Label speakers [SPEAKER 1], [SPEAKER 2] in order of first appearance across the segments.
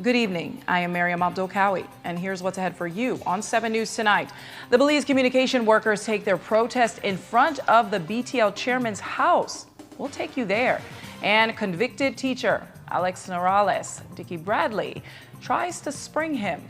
[SPEAKER 1] Good evening. I am Miriam Abdul-Kawi, and here's what's ahead for you on 7 News tonight. The Belize communication workers take their protest in front of the BTL chairman's house. We'll take you there. And convicted teacher Alex Norales, Dickie Bradley, tries to spring him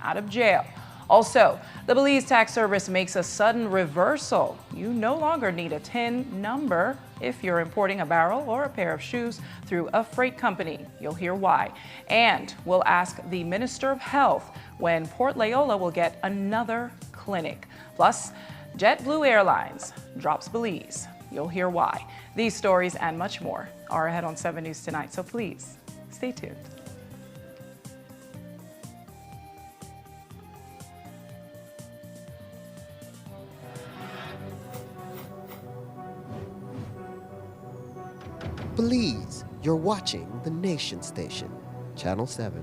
[SPEAKER 1] out of jail. Also, the Belize Tax Service makes a sudden reversal. You no longer need a TIN number if you're importing a barrel or a pair of shoes through a freight company. You'll hear why. And we'll ask the Minister of Health when Port Laola will get another clinic. Plus, JetBlue Airlines drops Belize. You'll hear why. These stories and much more are ahead on 7 News tonight, so please stay tuned.
[SPEAKER 2] Belize, you're watching the Nation Station, Channel 7.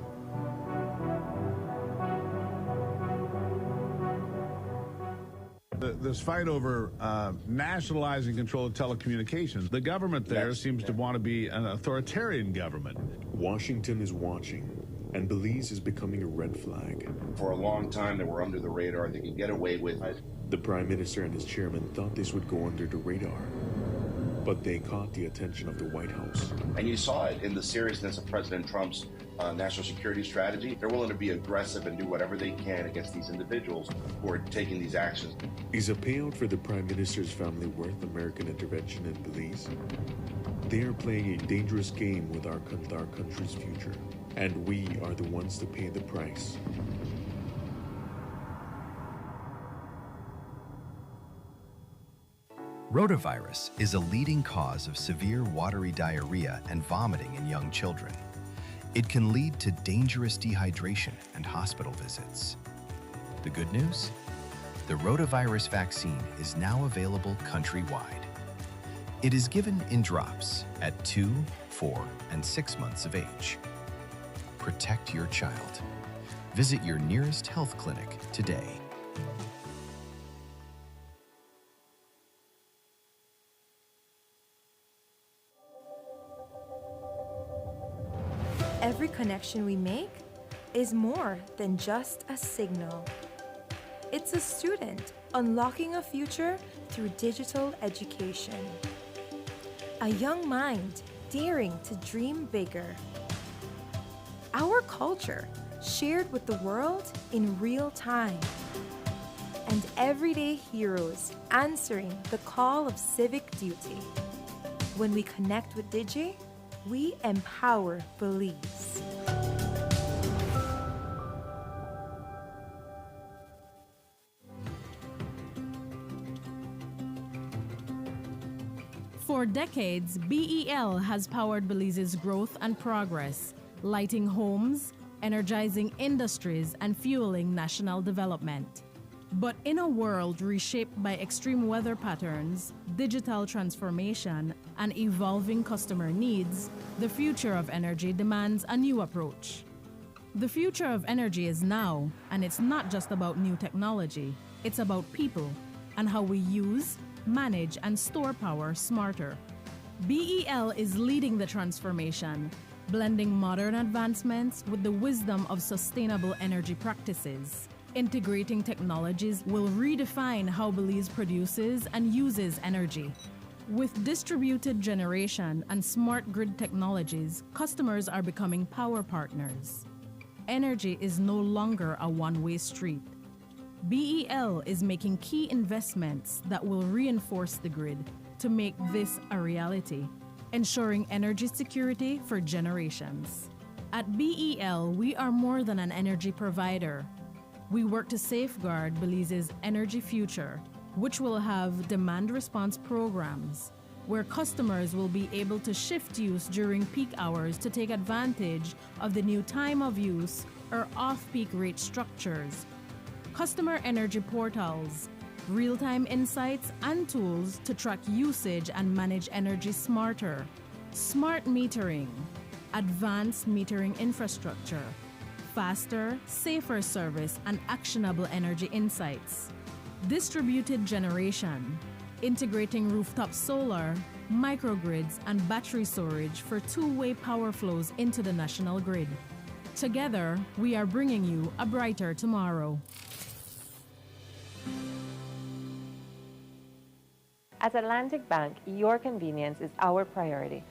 [SPEAKER 3] This fight over nationalizing control of telecommunications, the government there seems to want to be an authoritarian government.
[SPEAKER 4] Washington is watching, and Belize is becoming a red flag.
[SPEAKER 5] For a long time, they were under the radar. They could get away with it.
[SPEAKER 4] The Prime Minister and his chairman thought this would go under the radar, but they caught the attention of the White House.
[SPEAKER 5] And you saw it in the seriousness of President Trump's national security strategy. They're willing to be aggressive and do whatever they can against these individuals who are taking these actions.
[SPEAKER 4] Is a payout for the Prime Minister's family worth American intervention in Belize? They are playing a dangerous game with our country's future, and we are the ones to pay the price.
[SPEAKER 6] Rotavirus is a leading cause of severe watery diarrhea and vomiting in young children. It can lead to dangerous dehydration and hospital visits. The good news? The rotavirus vaccine is now available countrywide. It is given in drops at 2, 4, and 6 months of age. Protect your child. Visit your nearest health clinic today.
[SPEAKER 7] Every connection we make is more than just a signal. It's a student unlocking a future through digital education. A young mind daring to dream bigger. Our culture shared with the world in real time. And everyday heroes answering the call of civic duty. When we connect with Digi, we empower Belize.
[SPEAKER 8] For decades, BEL has powered Belize's growth and progress, lighting homes, energizing industries, and fueling national development. But in a world reshaped by extreme weather patterns, digital transformation, and evolving customer needs, the future of energy demands a new approach. The future of energy is now, and it's not just about new technology. It's about people and how we use, manage, and store power smarter. BEL is leading the transformation, blending modern advancements with the wisdom of sustainable energy practices. Integrating technologies will redefine how Belize produces and uses energy. With distributed generation and smart grid technologies, customers are becoming power partners. Energy is no longer a one-way street. BEL is making key investments that will reinforce the grid to make this a reality, ensuring energy security for generations. At BEL, we are more than an energy provider. We work to safeguard Belize's energy future, which will have demand response programs, where customers will be able to shift use during peak hours to take advantage of the new time of use or off-peak rate structures, customer energy portals, real-time insights and tools to track usage and manage energy smarter, smart metering, advanced metering infrastructure, faster, safer service and actionable energy insights, distributed generation, integrating rooftop solar, microgrids and battery storage for two-way power flows into the national grid, Together, we are bringing you a brighter tomorrow.
[SPEAKER 9] At Atlantic Bank, your convenience is our priority.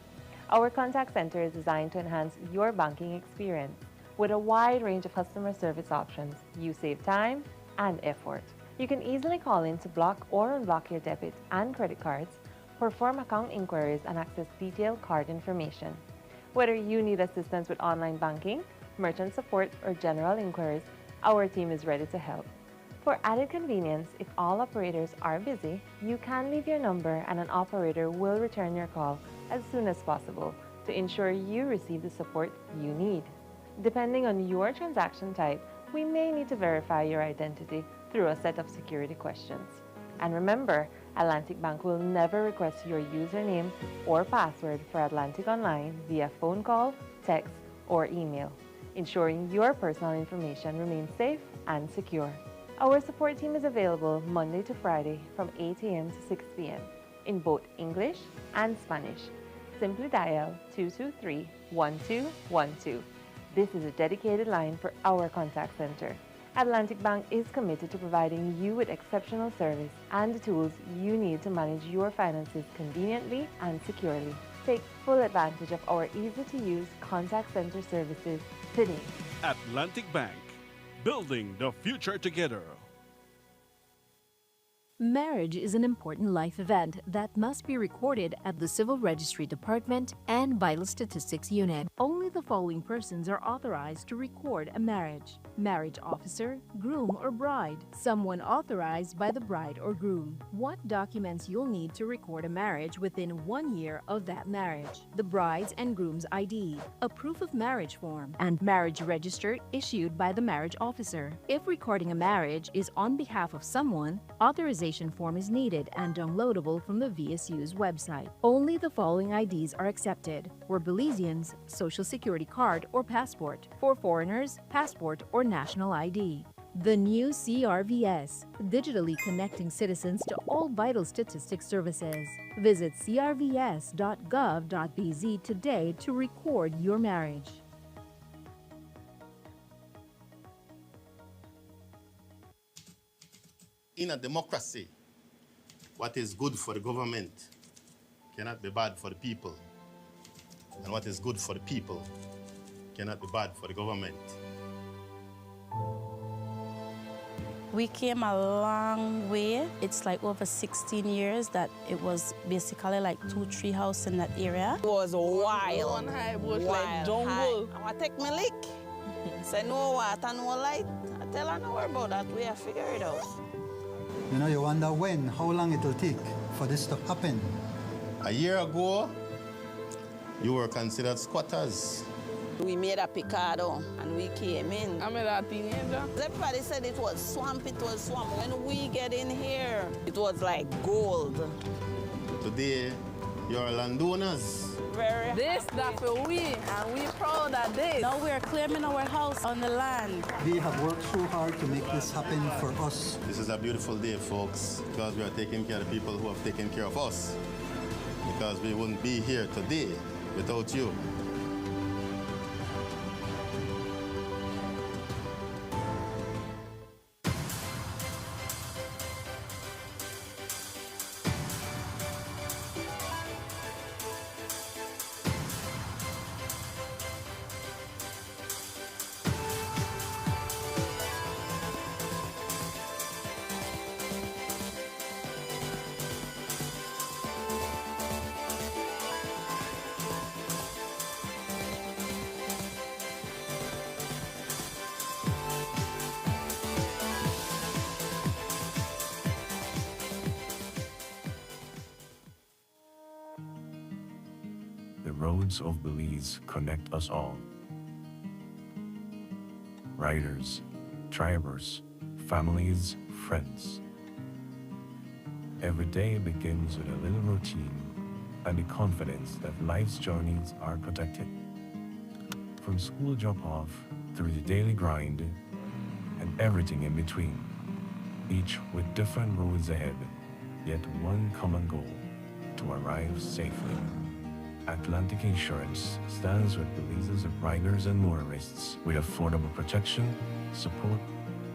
[SPEAKER 9] Our contact center is designed to enhance your banking experience. With a wide range of customer service options, you save time and effort. You can easily call in to block or unblock your debit and credit cards, perform account inquiries, and access detailed card information. Whether you need assistance with online banking, merchant support, or general inquiries, our team is ready to help. For added convenience, if all operators are busy, you can leave your number and an operator will return your call as soon as possible to ensure you receive the support you need. Depending on your transaction type, we may need to verify your identity through a set of security questions. And remember, Atlantic Bank will never request your username or password for Atlantic Online via phone call, text, or email, ensuring your personal information remains safe and secure. Our support team is available Monday to Friday from 8 a.m. to 6 p.m. in both English and Spanish. Simply dial 223-1212. This is a dedicated line for our contact center. Atlantic Bank is committed to providing you with exceptional service and the tools you need to manage your finances conveniently and securely. Take full advantage of our easy-to-use contact center services today.
[SPEAKER 10] Atlantic Bank, building the future together.
[SPEAKER 11] Marriage is an important life event that must be recorded at the Civil Registry Department and Vital Statistics Unit. Only the following persons are authorized to record a marriage: marriage officer, groom or bride, someone authorized by the bride or groom. What documents you'll need to record a marriage within 1 year of that marriage: the bride's and groom's ID, a proof of marriage form, and marriage register issued by the marriage officer. If recording a marriage is on behalf of someone, authorization form is needed and downloadable from the VSU's website. Only the following IDs are accepted: for Belizeans, Social Security card or passport; for foreigners, passport or national ID. The new CRVS, digitally connecting citizens to all vital statistics services. Visit crvs.gov.bz today to record your marriage.
[SPEAKER 12] In a democracy, what is good for the government cannot be bad for the people. And what is good for the people cannot be bad for the government.
[SPEAKER 13] We came a long way. It's like over 16 years that it was basically like 2-3 houses in that area.
[SPEAKER 14] It was wild.
[SPEAKER 15] One high bush
[SPEAKER 14] wild,
[SPEAKER 15] like jungle.
[SPEAKER 14] I want to take my lick. Say no water, no light. I tell her no worry about that. We have figured it out.
[SPEAKER 16] You know, you wonder how long it will take for this to happen.
[SPEAKER 12] A year ago, you were considered squatters.
[SPEAKER 14] We made a picado and we came in.
[SPEAKER 15] I made a teenager.
[SPEAKER 14] Everybody said it was swamp, it was swamp. When we get in here, it was like gold.
[SPEAKER 12] Today, you're landowners.
[SPEAKER 14] Very
[SPEAKER 15] this that for we, and we proud of this.
[SPEAKER 13] Now we're claiming our house on the land.
[SPEAKER 16] We have worked so hard to make this happen for us.
[SPEAKER 12] This is a beautiful day, folks, because we are taking care of the people who have taken care of us. Because we wouldn't be here today without you.
[SPEAKER 17] The roads of Belize connect us all. Riders, drivers, families, friends. Every day begins with a little routine and the confidence that life's journeys are protected. From school drop-off through the daily grind and everything in between, each with different roads ahead, yet one common goal: to arrive safely. Atlantic Insurance stands with Belize's riders and motorists with affordable protection, support,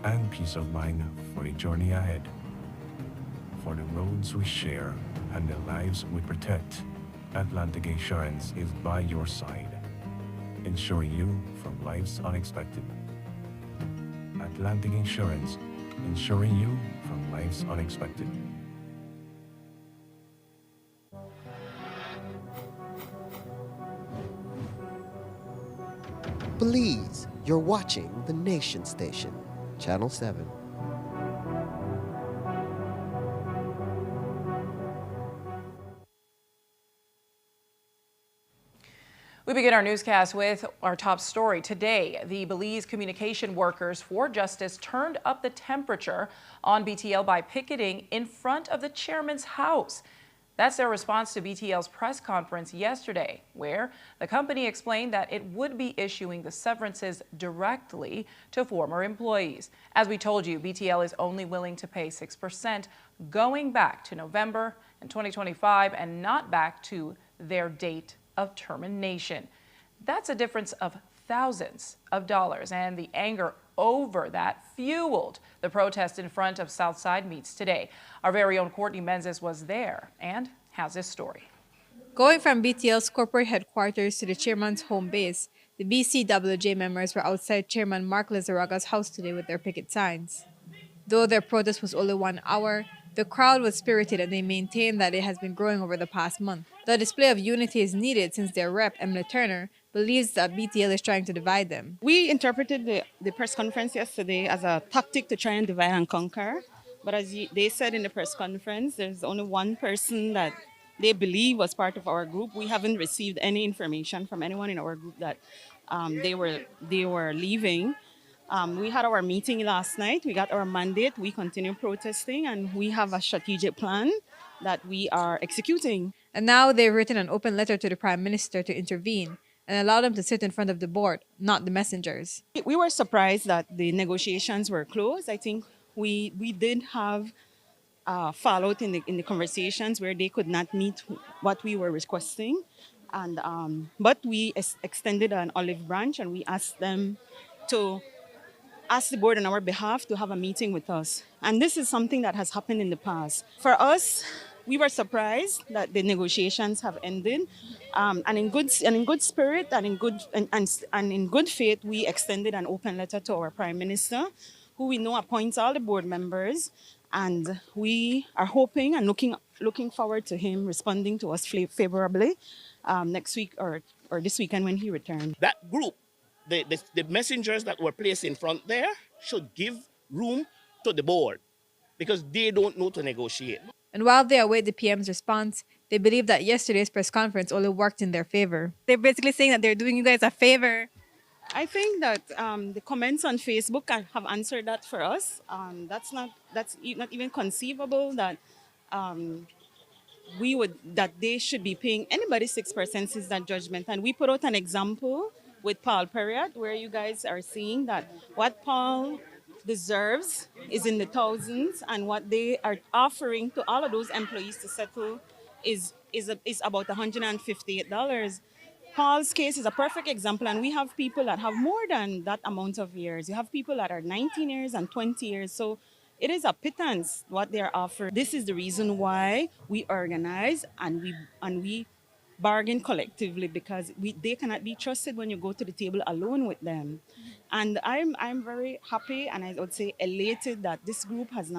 [SPEAKER 17] and peace of mind for the journey ahead. For the roads we share and the lives we protect, Atlantic Insurance is by your side, ensuring you from life's unexpected. Atlantic Insurance, ensuring you from life's unexpected.
[SPEAKER 2] Belize, you're watching the Nation Station, Channel 7.
[SPEAKER 1] We begin our newscast with our top story. Today, the Belize communication workers for justice turned up the temperature on BTL by picketing in front of the chairman's house. That's their response to BTL's press conference yesterday, where the company explained that it would be issuing the severances directly to former employees. As we told you, BTL is only willing to pay 6% going back to November in 2025 and not back to their date of termination. That's a difference of thousands of dollars, and the anger over that fueled the protest in front of Southside Meats today. Our very own Courtney Menzies was there and has this story.
[SPEAKER 18] Going from BTL's corporate headquarters to the chairman's home base, the BCWJ members were outside Chairman Mark Lizarraga's house today with their picket signs. Though their protest was only 1 hour, the crowd was spirited and they maintained that it has been growing over the past month. The display of unity is needed since their rep, Emily Turner, believes that BTL is trying to divide them.
[SPEAKER 19] We interpreted the press conference yesterday as a tactic to try and divide and conquer. But as they said in the press conference, there's only one person that they believe was part of our group. We haven't received any information from anyone in our group that they were leaving. We had our meeting last night. We got our mandate. We continue protesting, and we have a strategic plan that we are executing.
[SPEAKER 18] And now they've written an open letter to the Prime Minister to intervene and allow them to sit in front of the board, not the messengers.
[SPEAKER 19] We were surprised that the negotiations were closed. I think we did have fallout in the conversations where they could not meet what we were requesting, and but we extended an olive branch and we asked them to ask the board on our behalf to have a meeting with us. And this is something that has happened in the past. For us, we were surprised that the negotiations have ended, and in good spirit and in good faith, we extended an open letter to our Prime Minister, who we know appoints all the board members, and we are hoping and looking forward to him responding to us favorably next week or this weekend when he returns.
[SPEAKER 20] That group, the messengers that were placed in front there, should give room to the board because they don't know to negotiate.
[SPEAKER 18] And while they await the PM's response, they believe that yesterday's press conference only worked in their favor. They're basically saying that they're doing you guys a favor.
[SPEAKER 19] I think that the comments on Facebook have answered that for us. That's not even conceivable that that they should be paying anybody 6% since that judgment. And we put out an example with Paul Perriott, where you guys are seeing that what Paul deserves is in the thousands, and what they are offering to all of those employees to settle is about $158. Paul's case is a perfect example, and we have people that have more than that amount of years. You have people that are 19 years and 20 years, so it is a pittance what they're offering. This is the reason why we organize and we bargain collectively, because they cannot be trusted when you go to the table alone with them. And I'm very happy, and I would say elated, that this group has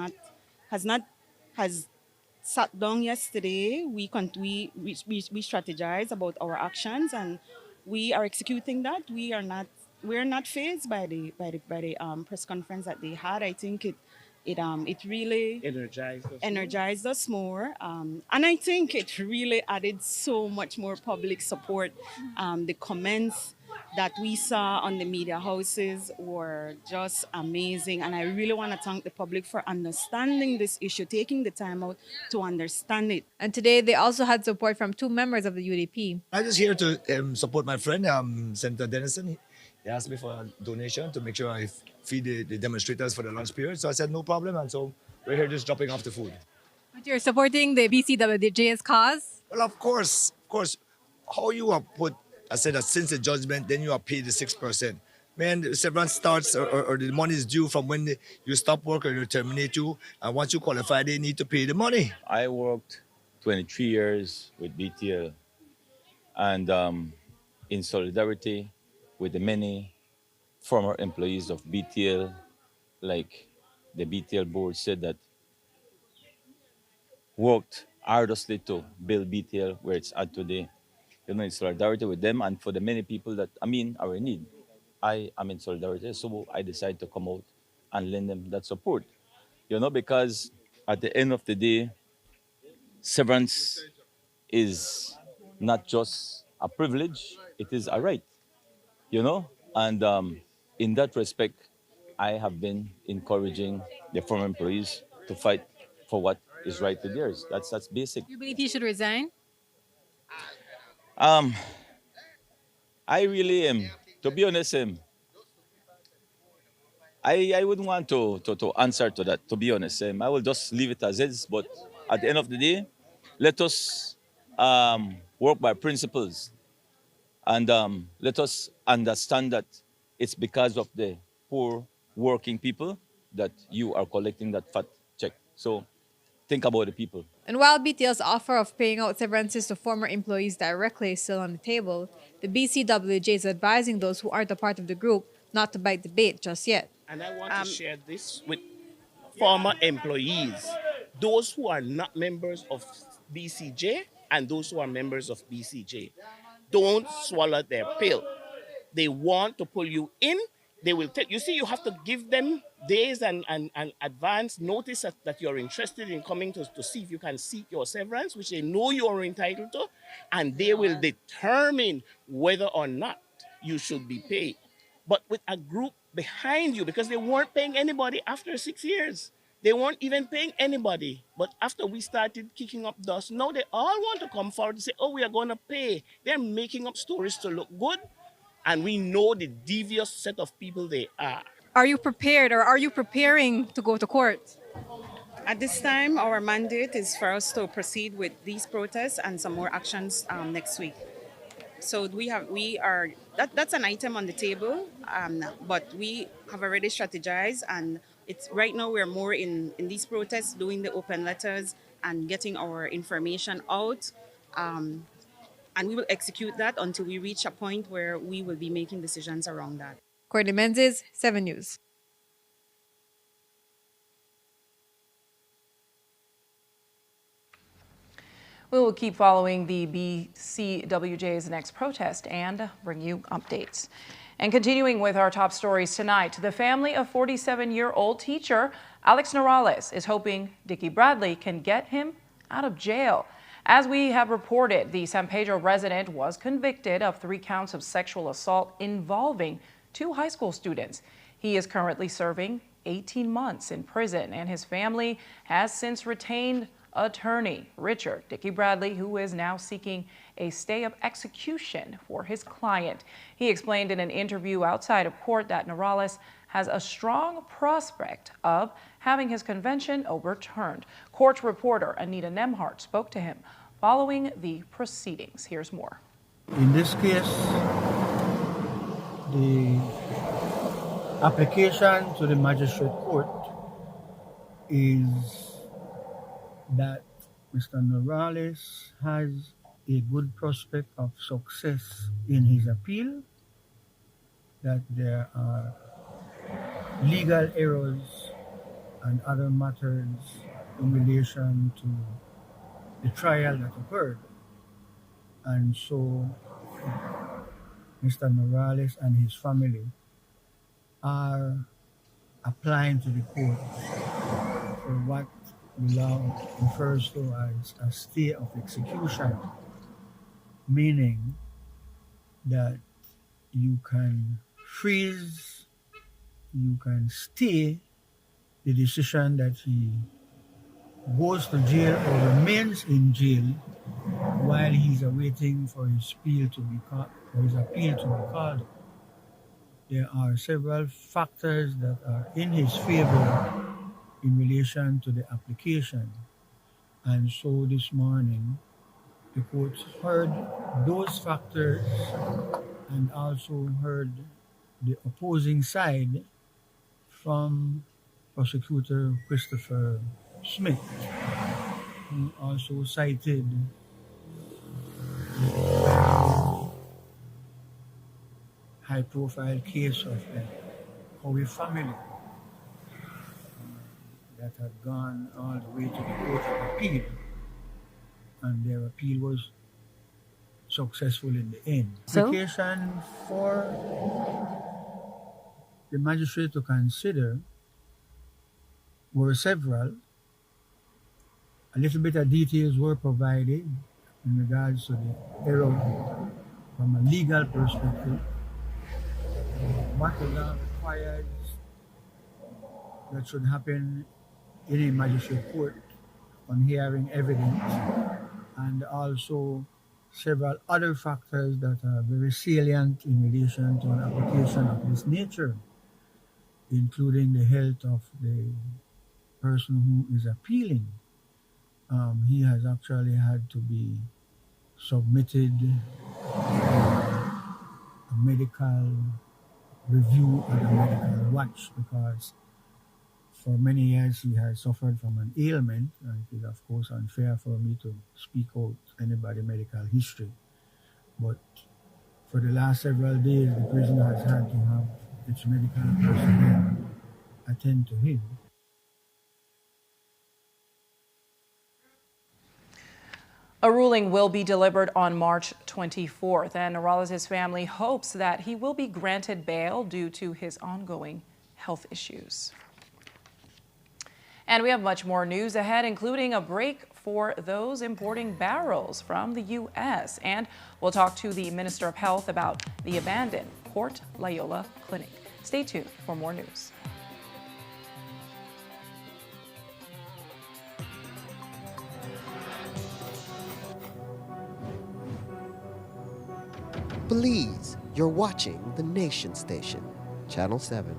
[SPEAKER 19] sat down yesterday. We strategized about our actions, and we are executing that. We're not fazed by the press conference that they had. I think it really energized us more, and I think it really added so much more public support. The comments that we saw on the media houses were just amazing, and I really want to thank the public for understanding this issue, taking the time out to understand it.
[SPEAKER 18] And today they also had support from 2 members of the UDP.
[SPEAKER 21] I'm just here to support my friend, Senator Dennison. He asked me for a donation to make sure I feed the demonstrators for the lunch period. So I said, no problem. And so we're here just dropping off the food.
[SPEAKER 18] But you're supporting the BCWJ's cause?
[SPEAKER 21] Well, of course. how you are put, I said that since the judgment, then you are paid the 6%. Man, the severance starts or the money is due from when you stop work or you terminate you. And once you qualify, they need to pay the money.
[SPEAKER 3] I worked 23 years with BTL, and in solidarity with the many former employees of BTL, like the BTL board said that worked arduously to build BTL where it's at today. In solidarity with them and for the many people that, are in need. I am in solidarity, so I decided to come out and lend them that support. Because at the end of the day, severance is not just a privilege, it is a right, And in that respect, I have been encouraging the former employees to fight for what is right to theirs. That's basic.
[SPEAKER 18] You believe he should resign?
[SPEAKER 3] I really am. To be honest, I wouldn't want to answer to that, to be honest. I will just leave it as is. But at the end of the day, let us work by principles. And let us understand that it's because of the poor working people that you are collecting that fat check. So think about the people.
[SPEAKER 18] And while BTL's offer of paying out severances to former employees directly is still on the table, the BCWJ is advising those who aren't a part of the group not to bite the bait just yet.
[SPEAKER 20] And I want to share this with former employees, those who are not members of BCJ and those who are members of BCJ. Don't swallow their pill. They want to pull you in. They will take, you see, you have to give them days and advance notice that you're interested in coming to see if you can seek your severance, which they know you're entitled to, and they will determine whether or not you should be paid. But with a group behind you, because they weren't paying anybody after 6 years. They weren't even paying anybody. But after we started kicking up dust, now they all want to come forward and say, oh, we are going to pay. They're making up stories to look good. And we know the devious set of people they are.
[SPEAKER 18] Are you prepared or are you preparing to go to court?
[SPEAKER 19] At this time, our mandate is for us to proceed with these protests and some more actions next week. So that's an item on the table, but we have already strategized, and it's right now we're more in these protests, doing the open letters and getting our information out, and we will execute that until we reach a point where we will be making decisions around that.
[SPEAKER 18] Courtney Menzies, 7 News.
[SPEAKER 1] We will keep following the BCWJ's next protest and bring you updates. And continuing with our top stories tonight, the family of 47-year-old teacher Alex Norales is hoping Dickie Bradley can get him out of jail. As we have reported, the San Pedro resident was convicted of 3 counts of sexual assault involving 2 high school students. He is currently serving 18 months in prison, and his family has since retained attorney Richard Dickie Bradley, who is now seeking a stay of execution for his client. He explained in an interview outside of court that Norales has a strong prospect of having his conviction overturned. Court reporter Anita Nemhart spoke to him following the proceedings. Here's more.
[SPEAKER 22] In this case, the application to the magistrate court is that Mr. Norales has a good prospect of success in his appeal, that there are legal errors and other matters in relation to the trial that occurred. And so Mr. Norales and his family are applying to the court for what the law refers to as a stay of execution, meaning that you can freeze, you can stay the decision that he goes to jail or remains in jail while he's awaiting for his appeal to be called. There are several factors that are in his favor in relation to the application. And so this morning, The court heard those factors and also heard the opposing side from prosecutor Christopher Smith, who also cited high-profile case of the Howie family that had gone all the way to the Court of Appeal, and their appeal was successful in the end.
[SPEAKER 11] So?
[SPEAKER 22] Application for the magistrate to consider were several. A little bit of details were provided in regards to the error from a legal perspective. What the law requires that should happen in a magistrate court on hearing evidence, and also several other factors that are very salient in relation to an application of this nature, including the health of the person who is appealing. He has actually had to be submitted a medical review and a medical watch, because for many years he has suffered from an ailment. It is of course unfair for me to speak out anybody's medical history, but for the last several days the prison has had to have its medical personnel attend to him.
[SPEAKER 1] A ruling will be delivered on March 24th, and Morales' family hopes that he will be granted bail due to his ongoing health issues. And we have much more news ahead, including a break for those importing barrels from the U.S. And we'll talk to the Minister of Health about the abandoned Port Loyola Clinic. Stay tuned for more news.
[SPEAKER 2] Belize, you're watching the Nation Station, Channel 7.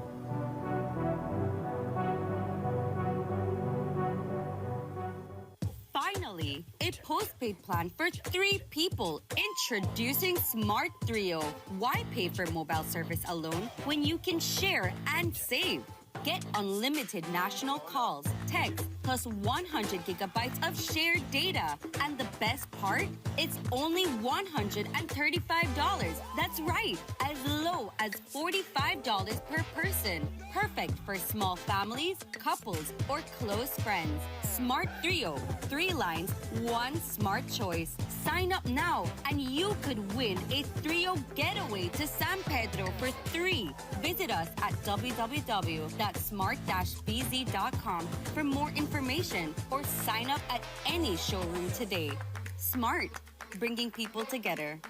[SPEAKER 4] Finally, a postpaid plan for 3 people. Introducing Smart Trio. Why pay for mobile service alone when you can share and save? Get unlimited national calls, texts, plus 100 gigabytes of shared data. And the best part? It's only $135. That's right, as low as $45 per person. Perfect for small families, couples, or close friends. Smart Trio, 3 lines, 1 smart choice. Sign up now and you could win a Trio getaway to San Pedro for 3. Visit us at www.smart-bz.com for more information or sign up at any showroom today. Smart, bringing people together.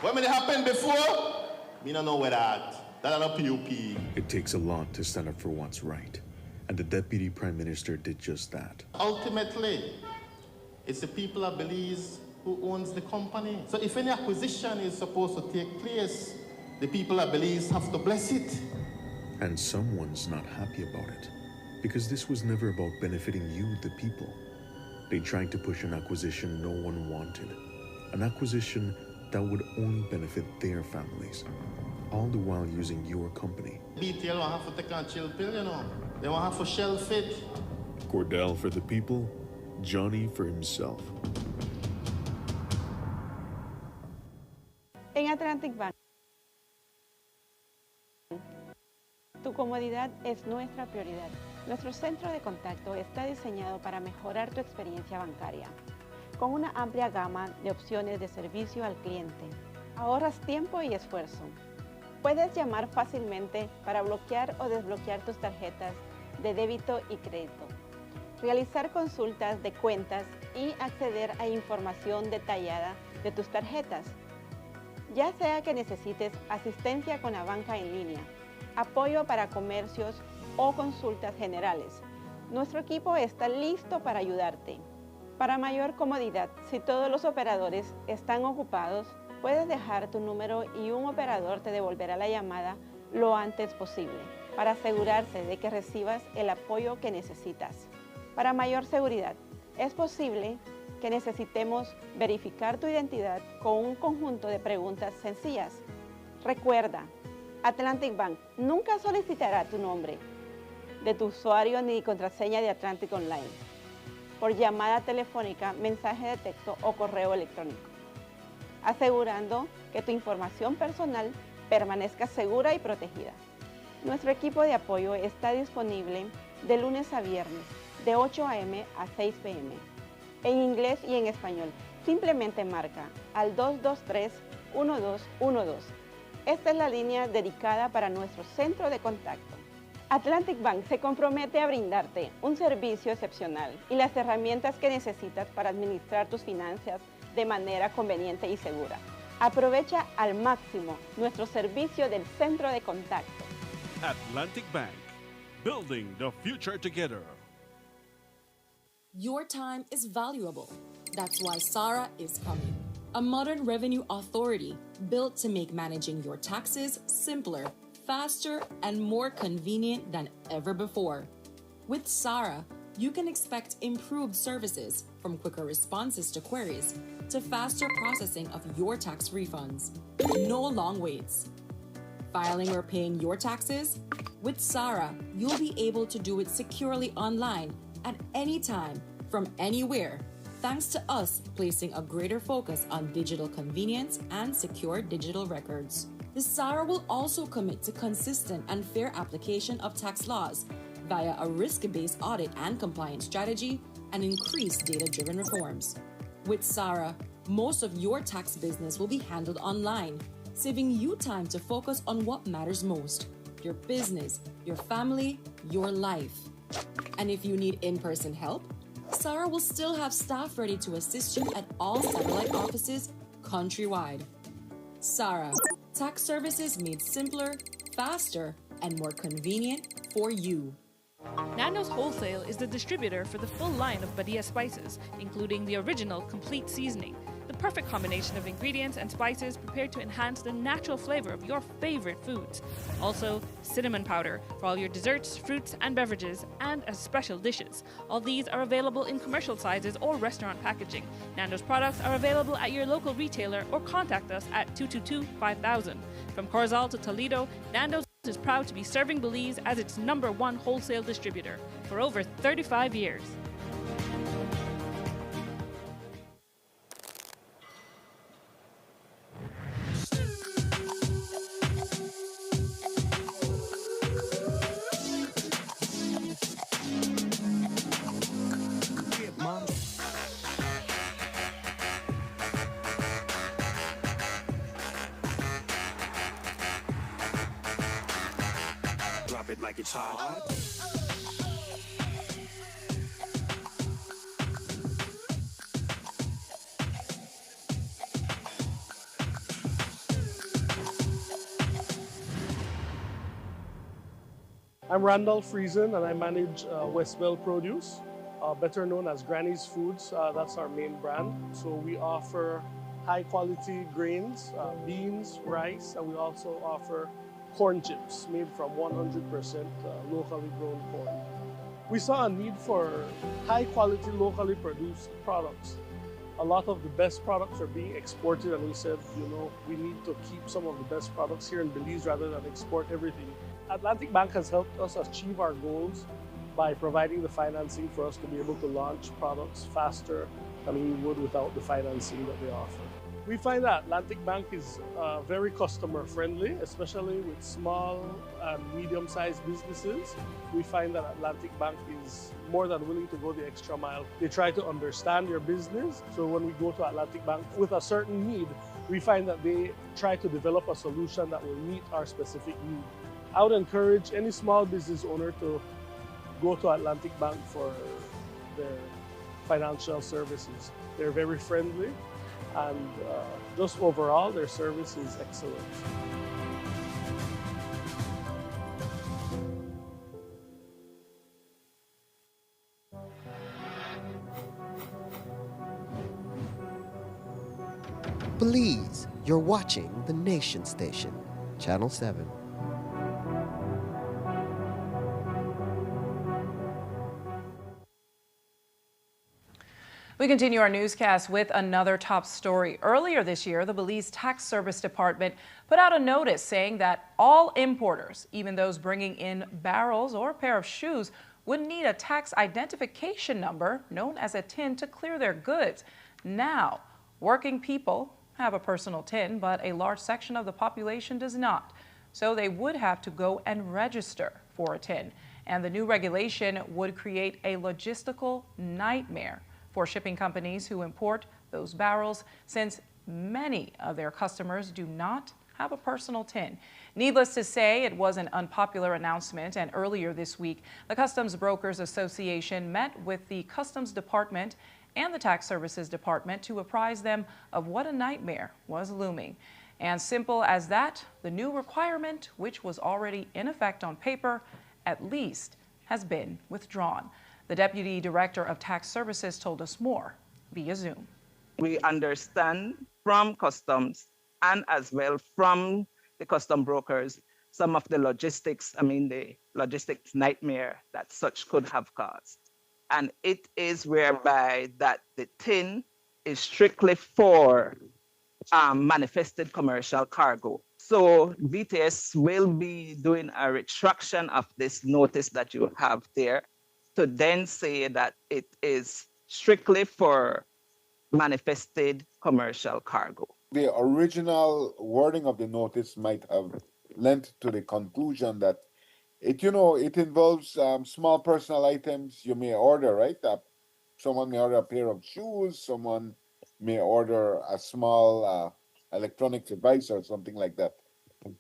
[SPEAKER 12] When it happened before, me don't know where that. That not PUP.
[SPEAKER 5] It takes a lot to stand up for what's right. And the Deputy Prime Minister did just that.
[SPEAKER 12] Ultimately, it's the people of Belize who owns the company. So if any acquisition is supposed to take place, the people of Belize have to bless it.
[SPEAKER 5] And someone's not happy about it. Because this was never about benefiting you, the people. They tried to push an acquisition no one wanted. An acquisition that would only benefit their families, all the while using your company.
[SPEAKER 12] BTL won't have to take a chill pill, you know. They won't have to shelf it.
[SPEAKER 5] Cordell for the people, Johnny for himself.
[SPEAKER 23] En Atlantic Bank, tu comodidad es nuestra prioridad. Nuestro centro de contacto está diseñado para mejorar tu experiencia bancaria. Con una amplia gama de opciones de servicio al cliente, ahorras tiempo y esfuerzo. Puedes llamar fácilmente para bloquear o desbloquear tus tarjetas de débito y crédito, realizar consultas de cuentas y acceder a información detallada de tus tarjetas. Ya sea que necesites asistencia con la banca en línea, apoyo para comercios o consultas generales. Nuestro equipo está listo para ayudarte. Para mayor comodidad, si todos los operadores están ocupados, puedes dejar tu número y un operador te devolverá la llamada lo antes posible para asegurarse de que recibas el apoyo que necesitas. Para mayor seguridad, es posible que necesitemos verificar tu identidad con un conjunto de preguntas sencillas. Recuerda, Atlantic Bank nunca solicitará tu nombre de tu usuario ni contraseña de Atlantic Online por llamada telefónica, mensaje de texto o correo electrónico, asegurando que tu información personal permanezca segura y protegida. Nuestro equipo de apoyo está disponible de lunes a viernes, de 8 a.m. a 6 p.m., en inglés y en español. Simplemente marca al 223-1212. Esta es la línea dedicada para nuestro centro de contacto. Atlantic Bank se compromete a brindarte un servicio excepcional y las herramientas que necesitas para administrar tus finanzas de manera conveniente y segura. Aprovecha al máximo nuestro servicio del centro de contacto.
[SPEAKER 10] Atlantic Bank, building the future together.
[SPEAKER 6] Your time is valuable. That's why SARA is coming. A modern revenue authority built to make managing your taxes simpler, faster, and more convenient than ever before. With SARA, you can expect improved services, from quicker responses to queries to faster processing of your tax refunds. No long waits. Filing or paying your taxes? With SARA, you'll be able to do it securely online at any time, from anywhere, thanks to us placing a greater focus on digital convenience and secure digital records. The SARA will also commit to consistent and fair application of tax laws via a risk-based audit and compliance strategy and increased data-driven reforms. With SARA, most of your tax business will be handled online, saving you time to focus on what matters most: your business, your family, your life. And if you need in-person help, SARA will still have staff ready to assist you at all satellite offices countrywide. SARA, tax services made simpler, faster, and more convenient for you.
[SPEAKER 7] Nando's Wholesale is the distributor for the full line of Badia spices, including the original complete seasoning, the perfect combination of ingredients and spices prepared to enhance the natural flavor of your favorite foods. Also, cinnamon powder for all your desserts, fruits, and beverages, and as special dishes. All these are available in commercial sizes or restaurant packaging. Nando's products are available at your local retailer or contact us at 222-5000. From Corozal to Toledo, Nando's is proud to be serving Belize as its #1 wholesale distributor for over 35 years.
[SPEAKER 8] Drop it like it's hot.
[SPEAKER 24] I'm Randall Friesen and I manage Westbell Produce, better known as Granny's Foods. That's our main brand. So we offer high quality grains, beans, rice, and we also offer corn chips made from 100% locally grown corn. We saw a need for high quality locally produced products. A lot of the best products are being exported, and we said, we need to keep some of the best products here in Belize rather than export everything. Atlantic Bank has helped us achieve our goals by providing the financing for us to be able to launch products faster than we would without the financing that they offer. We find that Atlantic Bank is very customer friendly, especially with small and medium-sized businesses. We find that Atlantic Bank is more than willing to go the extra mile. They try to understand your business. So when we go to Atlantic Bank with a certain need, we find that they try to develop a solution that will meet our specific need. I would encourage any small business owner to go to Atlantic Bank for their financial services. They're very friendly, and just overall, their service is excellent.
[SPEAKER 2] Belize, you're watching the Nation Station, Channel 7.
[SPEAKER 1] We continue our newscast with another top story. Earlier this year, the Belize Tax Service Department put out a notice saying that all importers, even those bringing in barrels or a pair of shoes, would need a tax identification number known as a TIN to clear their goods. Now, working people have a personal TIN, but a large section of the population does not. So they would have to go and register for a TIN. And the new regulation would create a logistical nightmare for shipping companies who import those barrels, since many of their customers do not have a personal TIN. Needless to say, it was an unpopular announcement, and earlier this week, the Customs Brokers Association met with the Customs Department and the Tax Services Department to apprise them of what a nightmare was looming. And simple as that, the new requirement, which was already in effect on paper, at least has been withdrawn. The Deputy Director of Tax Services told us more via Zoom.
[SPEAKER 8] We understand from customs and as well from the custom brokers some of the logistics, the logistics nightmare that such could have caused. And it is whereby that the TIN is strictly for manifested commercial cargo. So VTS will be doing a retraction of this notice that you have there, to then say that it is strictly for manifested commercial cargo.
[SPEAKER 9] The original wording of the notice might have lent to the conclusion that it involves small personal items you may order, right? Someone may order a pair of shoes, someone may order a small electronic device or something like that.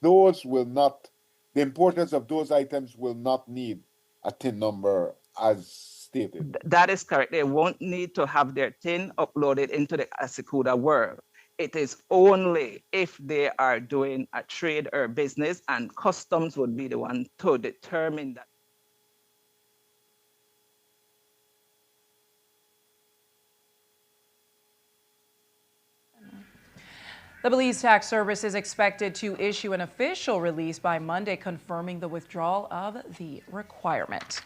[SPEAKER 9] Those will not, the importers of those items will not need a TIN number as stated.
[SPEAKER 8] That is correct. They won't need to have their TIN uploaded into the Asikuda world. It is only if they are doing a trade or business, and customs would be the one to determine that.
[SPEAKER 1] The Belize Tax Service is expected to issue an official release by Monday confirming the withdrawal of the requirement.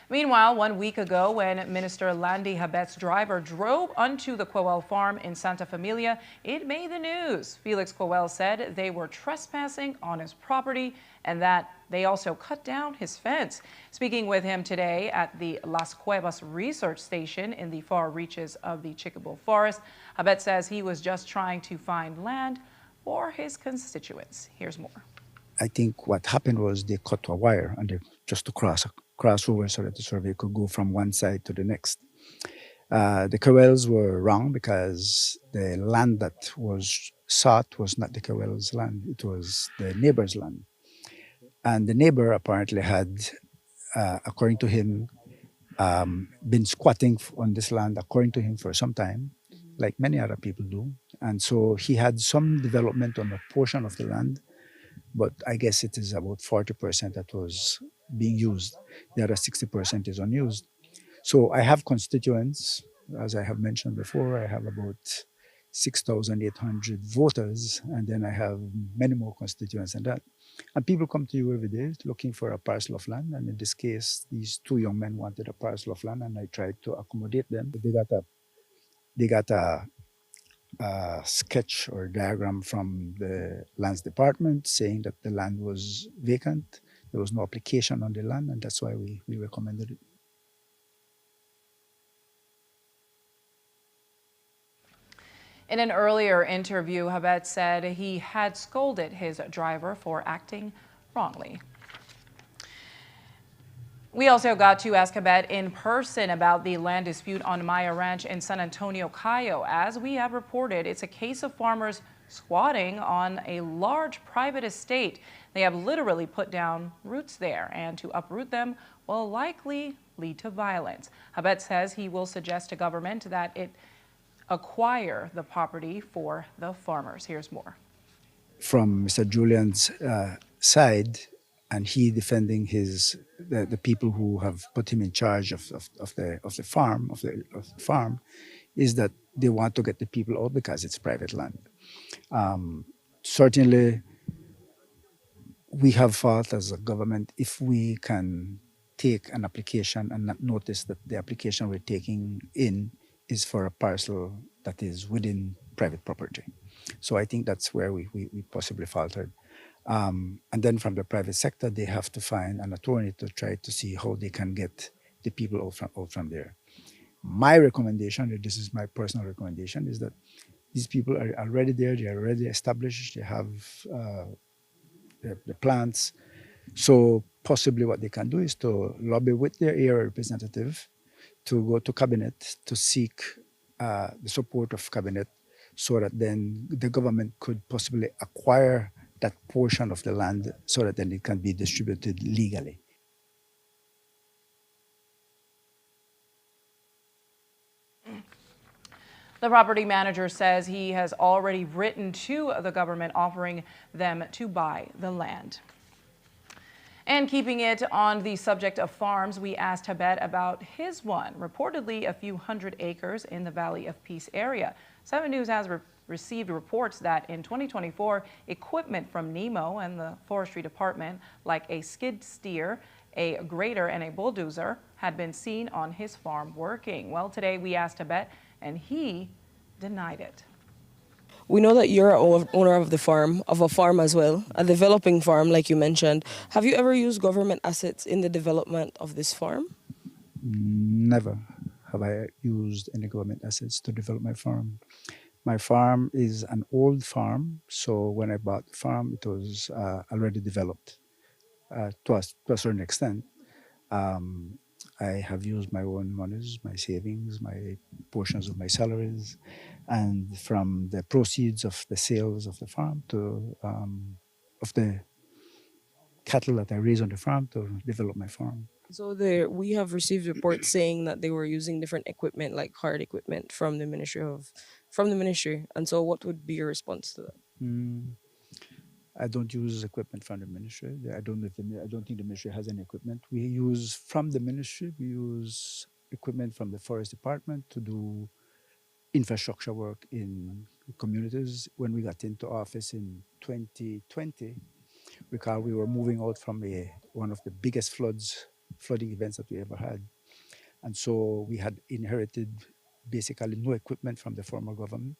[SPEAKER 1] Meanwhile, 1 week ago, when Minister Landy Habet's driver drove onto the Quewell farm in Santa Familia, it made the news. Felix Quewell said they were trespassing on his property and that they also cut down his fence. Speaking with him today at the Las Cuevas research station in the far reaches of the Chicabo Forest, Habet says he was just trying to find land for his constituents. Here's more.
[SPEAKER 14] I think what happened was they cut a wire and just to cross over so that the survey could go from one side to the next. The Quewells were wrong because the land that was sought was not the Quewells' land, it was the neighbor's land. And the neighbor apparently had, according to him, been squatting on this land, according to him, for some time, like many other people do. And so he had some development on a portion of the land, but I guess it is about 40% that was being used. The other 60% is unused. So I have constituents, as I have mentioned before. I have about 6,800 voters, and then I have many more constituents than that. And people come to you every day looking for a parcel of land, and in this case, these two young men wanted a parcel of land, and I tried to accommodate them. They got a sketch or diagram from the lands department saying that the land was vacant. There was no application on the land, and that's why we recommended it.
[SPEAKER 1] In an earlier interview, Habet said he had scolded his driver for acting wrongly. We also got to ask Habet in person about the land dispute on Maya Ranch in San Antonio, Cayo. As we have reported, it's a case of farmers squatting on a large private estate. They have literally put down roots there, and to uproot them will likely lead to violence. Habet says he will suggest to government that it acquire the property for the farmers. Here's more.
[SPEAKER 14] From Mr. Julian's side, and he defending the people who have put him in charge of the farm, is that they want to get the people out because it's private land. Certainly, we have fought as a government if we can take an application and not notice that the application we're taking in is for a parcel that is within private property. So I think that's where we possibly faltered. And then from the private sector, they have to find an attorney to try to see how they can get the people out from there. My recommendation, and this is my personal recommendation, is that these people are already there, they are already established, they have the plants. So possibly what they can do is to lobby with their area representative to go to cabinet to seek the support of cabinet so that then the government could possibly acquire that portion of the land so that then it can be distributed legally.
[SPEAKER 1] The property manager says he has already written to the government offering them to buy the land. And keeping it on the subject of farms, we asked Tibet about his one, reportedly a few hundred acres in the Valley of Peace area. 7 News has received reports that in 2024, equipment from NEMO and the Forestry Department, like a skid steer, a grader, and a bulldozer, had been seen on his farm working. Well, today we asked Tibet, and he denied it.
[SPEAKER 13] We know that you're an owner of a farm as well, a developing farm, like you mentioned. Have you ever used government assets in the development of this farm?
[SPEAKER 14] Never have I used any government assets to develop my farm. My farm is an old farm, so when I bought the farm, it was already developed to a certain extent. I have used my own monies, my savings, my portions of my salaries, and from the proceeds of the sales of the farm of the cattle that I raise on the farm to develop my farm.
[SPEAKER 13] So we have received reports saying that they were using different equipment, like hard equipment, from the ministry. And so, what would be your response to that?
[SPEAKER 14] I don't use equipment from the ministry. I don't think the ministry has any equipment. We use from the ministry. We use equipment from the forest department to do infrastructure work in communities. When we got into office in 2020, recall we were moving out from one of the biggest flooding events that we ever had, and so we had inherited basically no equipment from the former government.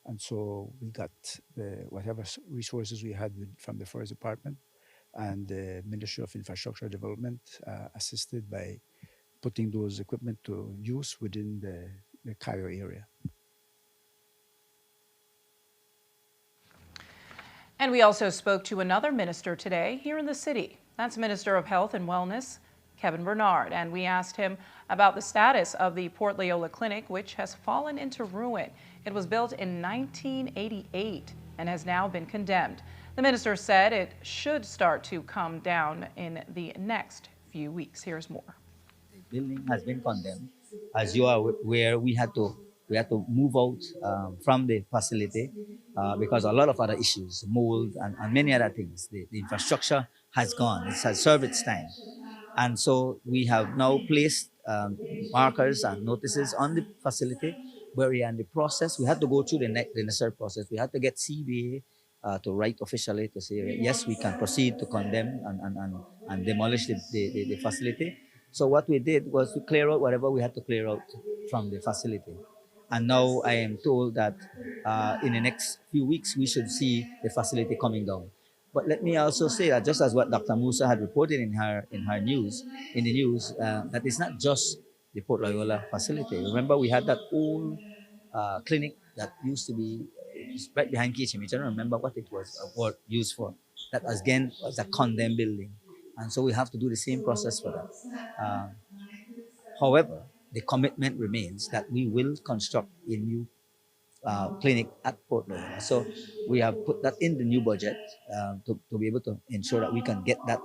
[SPEAKER 14] And so we got whatever resources we had from the Forest Department and the Ministry of Infrastructure Development assisted by putting those equipment to use within the Cairo area.
[SPEAKER 1] And we also spoke to another minister today here in the city. That's Minister of Health and Wellness, Kevin Bernard. And we asked him about the status of the Port Loyola Clinic, which has fallen into ruin. It was built in 1988 and has now been condemned. The minister said it should start to come down in the next few weeks. Here's more.
[SPEAKER 15] The building has been condemned. As you are aware, we had to move out from the facility because a lot of other issues, mold and many other things. The infrastructure has gone. It has served its time. And so we have now placed markers and notices on the facility where we are in the process. We had to go through the necessary process. We had to get CBA to write officially to say, yes, we can proceed to condemn and demolish the facility. So what we did was to clear out whatever we had to clear out from the facility. And now I am told that in the next few weeks, we should see the facility coming down. But let me also say that just as what Dr. Musa had reported in the news, that it's not just the Port Loyola facility. Remember, we had that old clinic that used to be right behind KHM. I don't remember what it was used for. That again was a condemned building, and so we have to do the same process for that. However, the commitment remains that we will construct a new clinic at Port Loyola. So we have put that in the new budget to be able to ensure that we can get that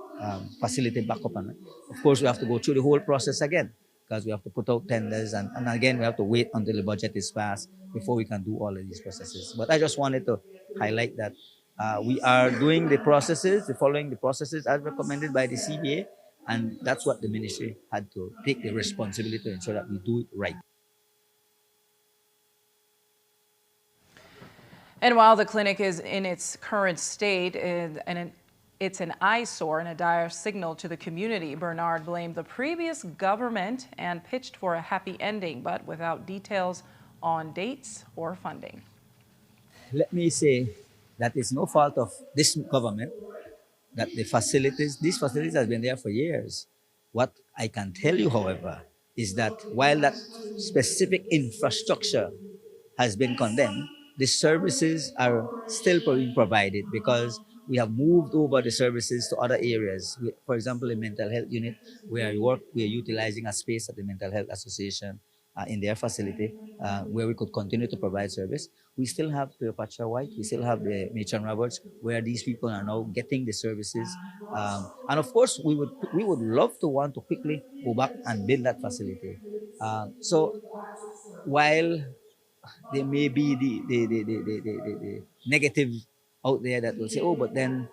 [SPEAKER 15] facility back up. And of course, we have to go through the whole process again because we have to put out tenders and again, we have to wait until the budget is passed before we can do all of these processes. But I just wanted to highlight that we are doing the processes, following the processes as recommended by the CBA, and that's what the ministry had to take the responsibility to ensure that we do it right.
[SPEAKER 1] And while the clinic is in its current state it's an eyesore and a dire signal to the community, Bernard blamed the previous government and pitched for a happy ending, but without details on dates or funding.
[SPEAKER 15] Let me say that it's no fault of this government that these facilities have been there for years. What I can tell you, however, is that while that specific infrastructure has been condemned, the services are still being provided because we have moved over the services to other areas. For example, the mental health unit where I work, we are utilizing a space at the Mental Health Association in their facility where we could continue to provide service. We still have Cleopatra White, we still have the Machan Roberts, where these people are now getting the services. And of course, we would love to want to quickly go back and build that facility. So while there may be the negative out there that will say, oh, but then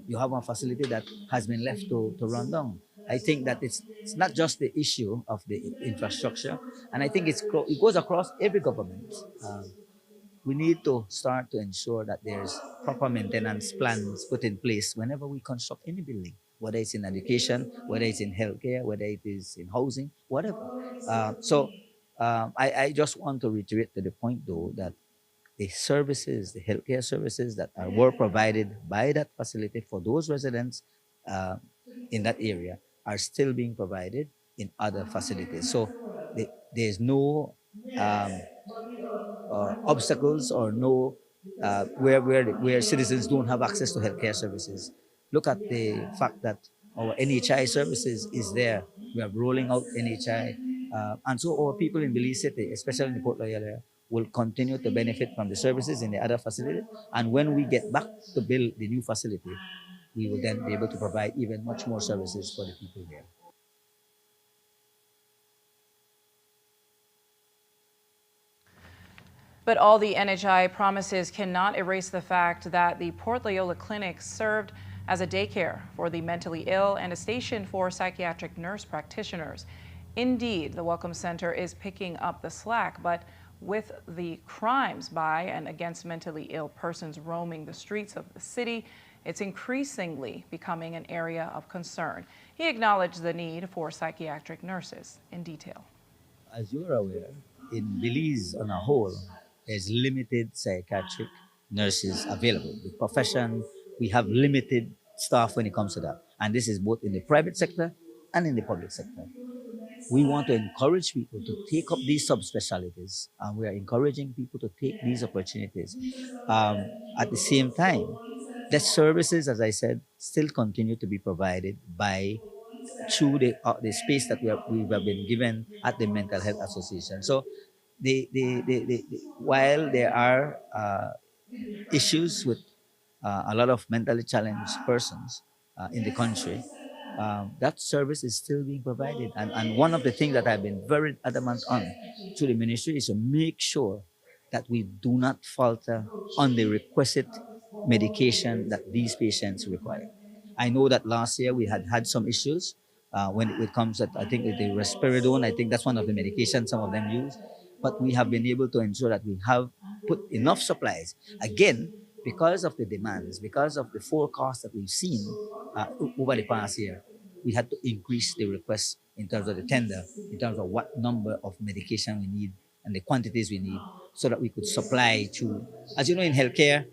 [SPEAKER 15] you have a facility that has been left to run down. I think that it's not just the issue of the infrastructure, and I think it goes across every government. We need to start to ensure that there's proper maintenance plans put in place whenever we construct any building, whether it's in education, whether it's in healthcare, whether it is in housing, whatever. I just want to reiterate to the point, though, that the services, the healthcare services that were provided by that facility for those residents in that area are still being provided in other facilities. So there's no obstacles or no where citizens don't have access to healthcare services. Look at the fact that our NHI services is there. We are rolling out NHI. And so our people in Belize City, especially in the Port Royal area, will continue to benefit from the services in the other facility. And when we get back to build the new facility, we will then be able to provide even much more services for the people there.
[SPEAKER 1] But all the NHI promises cannot erase the fact that the Port Loyola Clinic served as a daycare for the mentally ill and a station for psychiatric nurse practitioners. Indeed, the Welcome Center is picking up the slack, but with the crimes by and against mentally ill persons roaming the streets of the city, it's increasingly becoming an area of concern. He acknowledged the need for psychiatric nurses in detail.
[SPEAKER 15] As you're aware, in Belize on a whole, there's limited psychiatric nurses available. The profession, we have limited staff when it comes to that. And this is both in the private sector and in the public sector. We want to encourage people to take up these subspecialties, and we are encouraging people to take these opportunities. At the same time, the services, as I said, still continue to be provided through the space that we have been given at the Mental Health Association. So while there are issues with a lot of mentally challenged persons in the country, that service is still being provided. And one of the things that I've been very adamant on to the ministry is to make sure that we do not falter on the requisite medication that these patients require. I know that last year we had some issues when it comes to, I think, with the risperidone. I think that's one of the medications some of them use. But we have been able to ensure that we have put enough supplies. Again, because of the demands, because of the forecast that we've seen over the past year, we had to increase the request in terms of the tender, in terms of what number of medication we need and the quantities we need, so that we could supply to, as you know, in healthcare,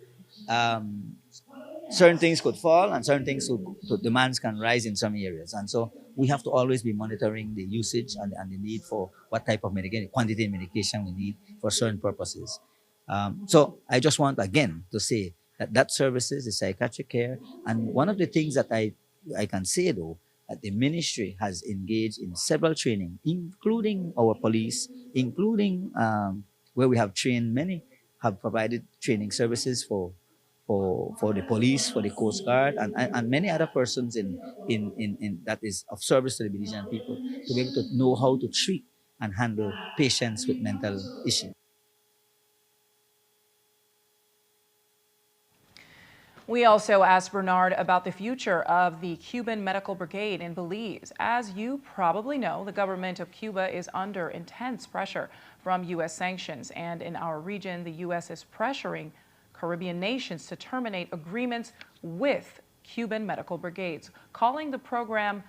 [SPEAKER 15] certain things could fall and certain things demands can rise in some areas. And so we have to always be monitoring the usage and the need for what type of medication, quantity of medication we need for certain purposes. So I just want, again, to say that services is psychiatric care. And one of the things that I can say, though, that the ministry has engaged in several training, including our police, including where we have trained many, have provided training services for the police, for the Coast Guard, and many other persons in that is of service to the Belizean people, to be able to know how to treat and handle patients with mental issues.
[SPEAKER 1] We also asked Bernard about the future of the Cuban Medical Brigade in Belize. As you probably know, the government of Cuba is under intense pressure from U.S. sanctions, and in our region, the U.S. is pressuring Caribbean nations to terminate agreements with Cuban medical brigades, calling the program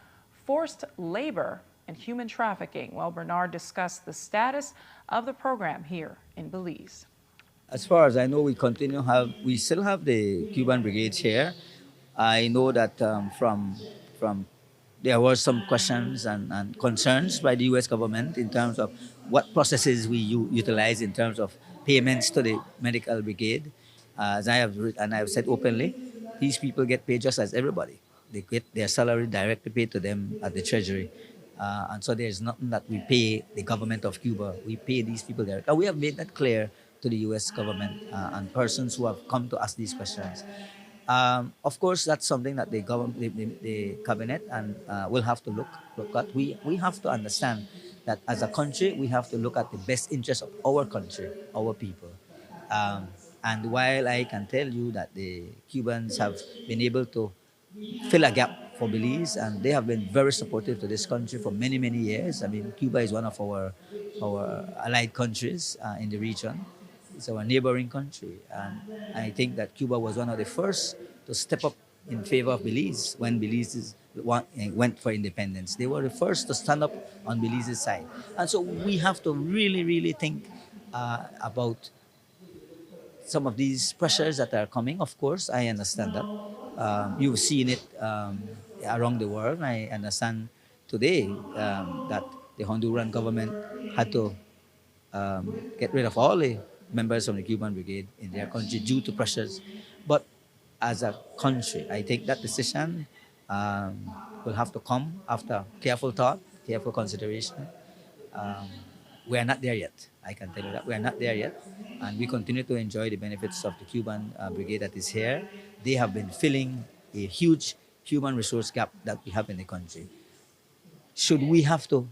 [SPEAKER 1] forced labor and human trafficking. Well, Bernard discussed the status of the program here in Belize.
[SPEAKER 15] As far as I know, we still have the Cuban brigades here. I know that from there were some questions and concerns by the U.S. government in terms of what processes we utilize in terms of payments to the medical brigade. As I have said openly, these people get paid just as everybody. They get their salary directly paid to them at the treasury. And so there's nothing that we pay the government of Cuba. We pay these people directly. And we have made that clear to the U.S. government and persons who have come to ask these questions. Of course, that's something that the government, the cabinet, and will have to look at. We have to understand that as a country, we have to look at the best interest of our country, our people. Um, and while I can tell you that the Cubans have been able to fill a gap for Belize, and they have been very supportive to this country for many, many years. I mean, Cuba is one of our allied countries in the region. It's our neighboring country, and I think that Cuba was one of the first to step up in favor of Belize when went for independence. They were the first to stand up on Belize's side, and so we have to really, really think about some of these pressures that are coming. Of course, I understand that. You've seen it around the world. I understand today that the Honduran government had to get rid of all the members of the Cuban Brigade in their country due to pressures. But as a country, I think that decision will have to come after careful thought, careful consideration. Um, we are not there yet. I can tell you that we are not there yet, and we continue to enjoy the benefits of the Cuban brigade that is here. They have been filling a huge human resource gap that we have in the country. Should we have to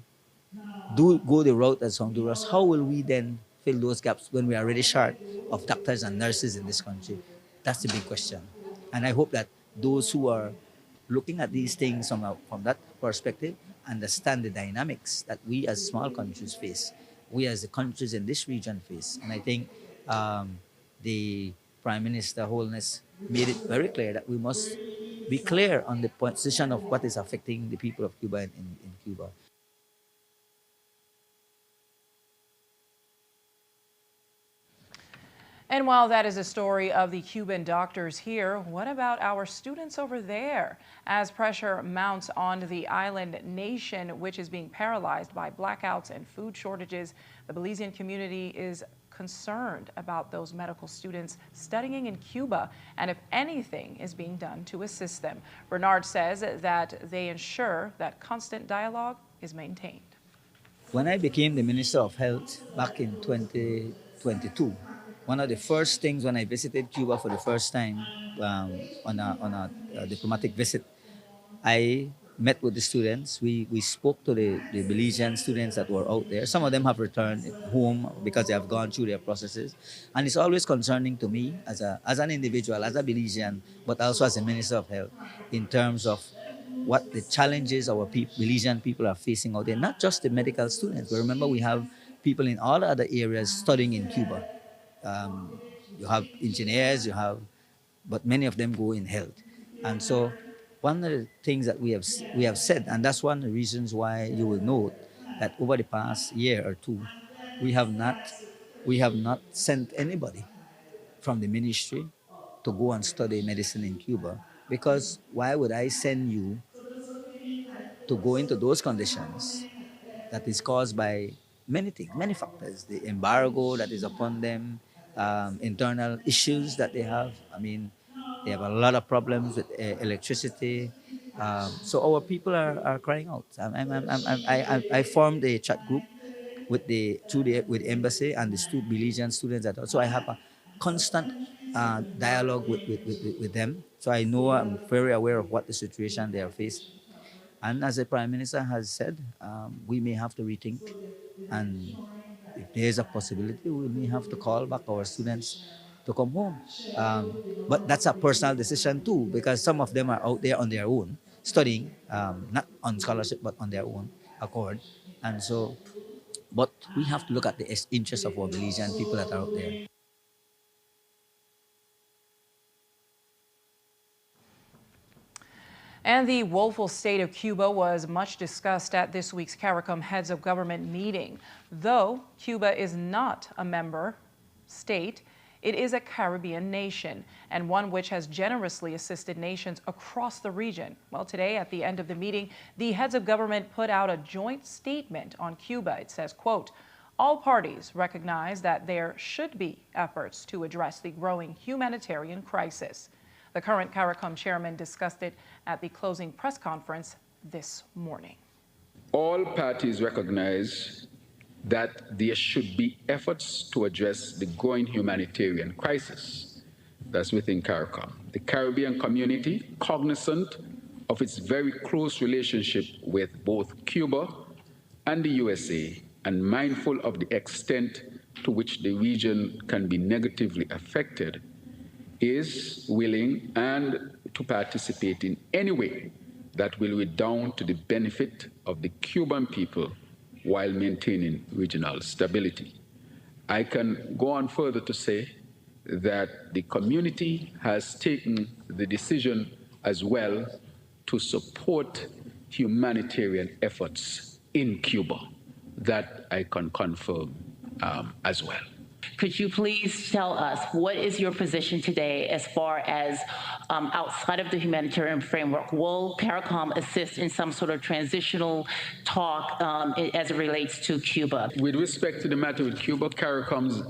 [SPEAKER 15] go the route as Honduras, how will we then fill those gaps when we are already short of doctors and nurses in this country? That's the big question. And I hope that those who are looking at these things from that perspective understand the dynamics that we as small countries face, we as the countries in this region face. And I think the Prime Minister Holness made it very clear that we must be clear on the position of what is affecting the people of Cuba in Cuba.
[SPEAKER 1] And while that is a story of the Cuban doctors here, what about our students over there? As pressure mounts on the island nation, which is being paralyzed by blackouts and food shortages, the Belizean community is concerned about those medical students studying in Cuba and if anything is being done to assist them. Bernard says that they ensure that constant dialogue is maintained.
[SPEAKER 15] When I became the Minister of Health back in 2022, one of the first things when I visited Cuba for the first time on a diplomatic visit, I met with the students. We spoke to the Belizean students that were out there. Some of them have returned home because they have gone through their processes. And it's always concerning to me as an individual, as a Belizean, but also as a Minister of Health, in terms of what the challenges our Belizean people are facing out there, not just the medical students. But remember, we have people in all other areas studying in Cuba. You have engineers, but many of them go in health. And so one of the things that we have said, and that's one of the reasons why you will note that over the past year or two, we have not sent anybody from the ministry to go and study medicine in Cuba. Because why would I send you to go into those conditions that is caused by many things, many factors, the embargo that is upon them, internal issues that they have. I mean, they have a lot of problems with electricity. So our people are crying out. I formed a chat group with the embassy and the Belizean students. So I have a constant dialogue with them. So I know I'm very aware of what the situation they are facing. And as the Prime Minister has said, we may have to rethink. And if there is a possibility, we may have to call back our students to come home. But that's a personal decision too, because some of them are out there on their own, studying, not on scholarship, but on their own accord. And so, but we have to look at the interests of our Belizean people that are out there.
[SPEAKER 1] And the woeful state of Cuba was much discussed at this week's CARICOM Heads of Government meeting. Though Cuba is not a member state, it is a Caribbean nation and one which has generously assisted nations across the region. Well, today at the end of the meeting, the heads of government put out a joint statement on Cuba. It says, quote, all parties recognize that there should be efforts to address the growing humanitarian crisis. The current CARICOM chairman discussed it at the closing press conference this morning.
[SPEAKER 3] All parties recognize that there should be efforts to address the growing humanitarian crisis that's within CARICOM. The Caribbean community, cognizant of its very close relationship with both Cuba and the USA, and mindful of the extent to which the region can be negatively affected, is willing and to participate in any way that will redound to the benefit of the Cuban people while maintaining regional stability. I can go on further to say that the community has taken the decision as well to support humanitarian efforts in Cuba. That I can confirm as well.
[SPEAKER 16] Could you please tell us what is your position today as far as outside of the humanitarian framework? Will CARICOM assist in some sort of transitional talk as it relates to Cuba?
[SPEAKER 3] With respect to the matter with Cuba, CARICOM's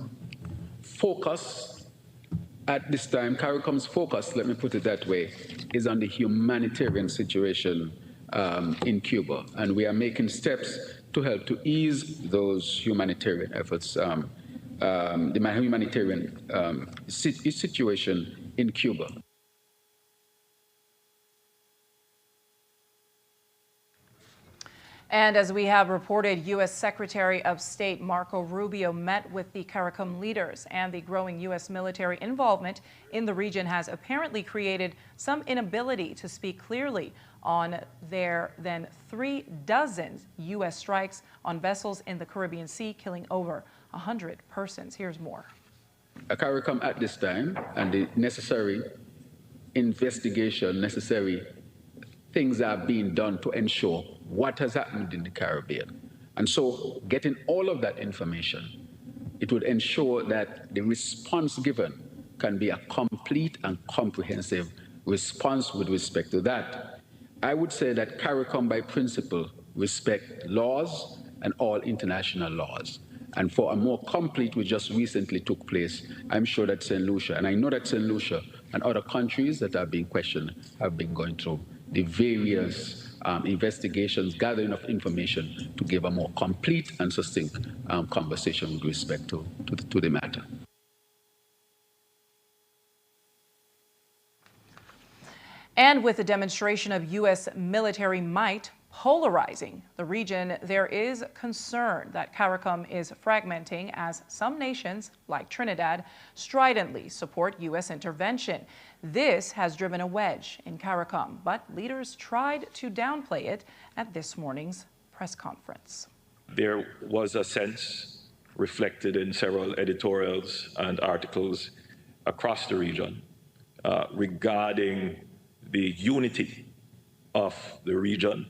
[SPEAKER 3] focus at this time, CARICOM's focus, let me put it that way, is on the humanitarian situation in Cuba. And we are making steps to help to ease those humanitarian efforts, the humanitarian situation in Cuba.
[SPEAKER 1] And as we have reported, U.S. Secretary of State Marco Rubio met with the CARICOM leaders, and the growing U.S. military involvement in the region has apparently created some inability to speak clearly on their then 36 U.S. strikes on vessels in the Caribbean Sea, killing over 100 persons. Here's more.
[SPEAKER 3] CARICOM at this time, and the necessary investigation, necessary things are being done to ensure what has happened in the Caribbean. And so getting all of that information, it would ensure that the response given can be a complete and comprehensive response with respect to that. I would say that CARICOM by principle respect laws and all international laws. And for a more complete, which just recently took place, I'm sure that St. Lucia, and I know that St. Lucia and other countries that are being questioned have been going through the various investigations, gathering of information to give a more complete and succinct conversation with respect to the matter.
[SPEAKER 1] And with the demonstration of U.S. military might polarizing the region, there is concern that CARICOM is fragmenting as some nations, like Trinidad, stridently support U.S. intervention. This has driven a wedge in CARICOM, but leaders tried to downplay it at this morning's press conference.
[SPEAKER 17] There was a sense reflected in several editorials and articles across the region regarding the unity of the region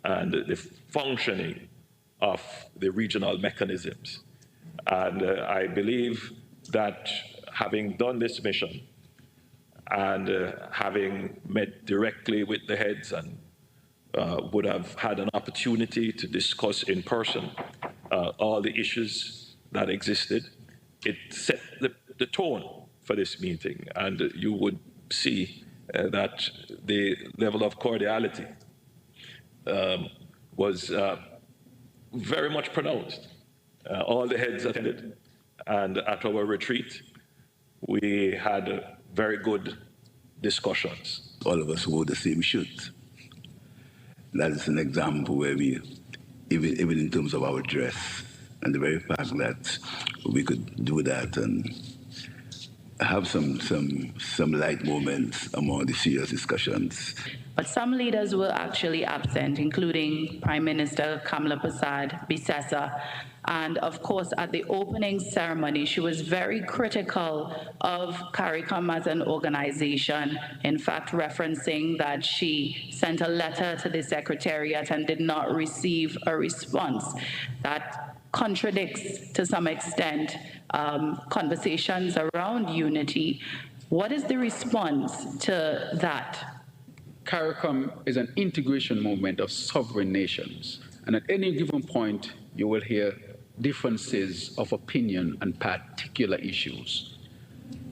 [SPEAKER 17] and the functioning of the regional mechanisms. And I believe that having done this mission and having met directly with the heads and would have had an opportunity to discuss in person all the issues that existed, it set the tone for this meeting. And you would see that the level of cordiality was very much pronounced. All the heads attended, and at our retreat, we had very good discussions.
[SPEAKER 21] All of us wore the same shirt. That is an example where we, even in terms of our dress, and the very fact that we could do that and have some light moments among the serious discussions.
[SPEAKER 16] But some leaders were actually absent, including Prime Minister Kamala Bissessa. And of course, at the opening ceremony, she was very critical of CARICOM as an organization, in fact, referencing that she sent a letter to the Secretariat and did not receive a response. That contradicts, to some extent, conversations around unity. What is the response to that?
[SPEAKER 3] CARICOM is an integration movement of sovereign nations, and at any given point, you will hear differences of opinion on particular issues.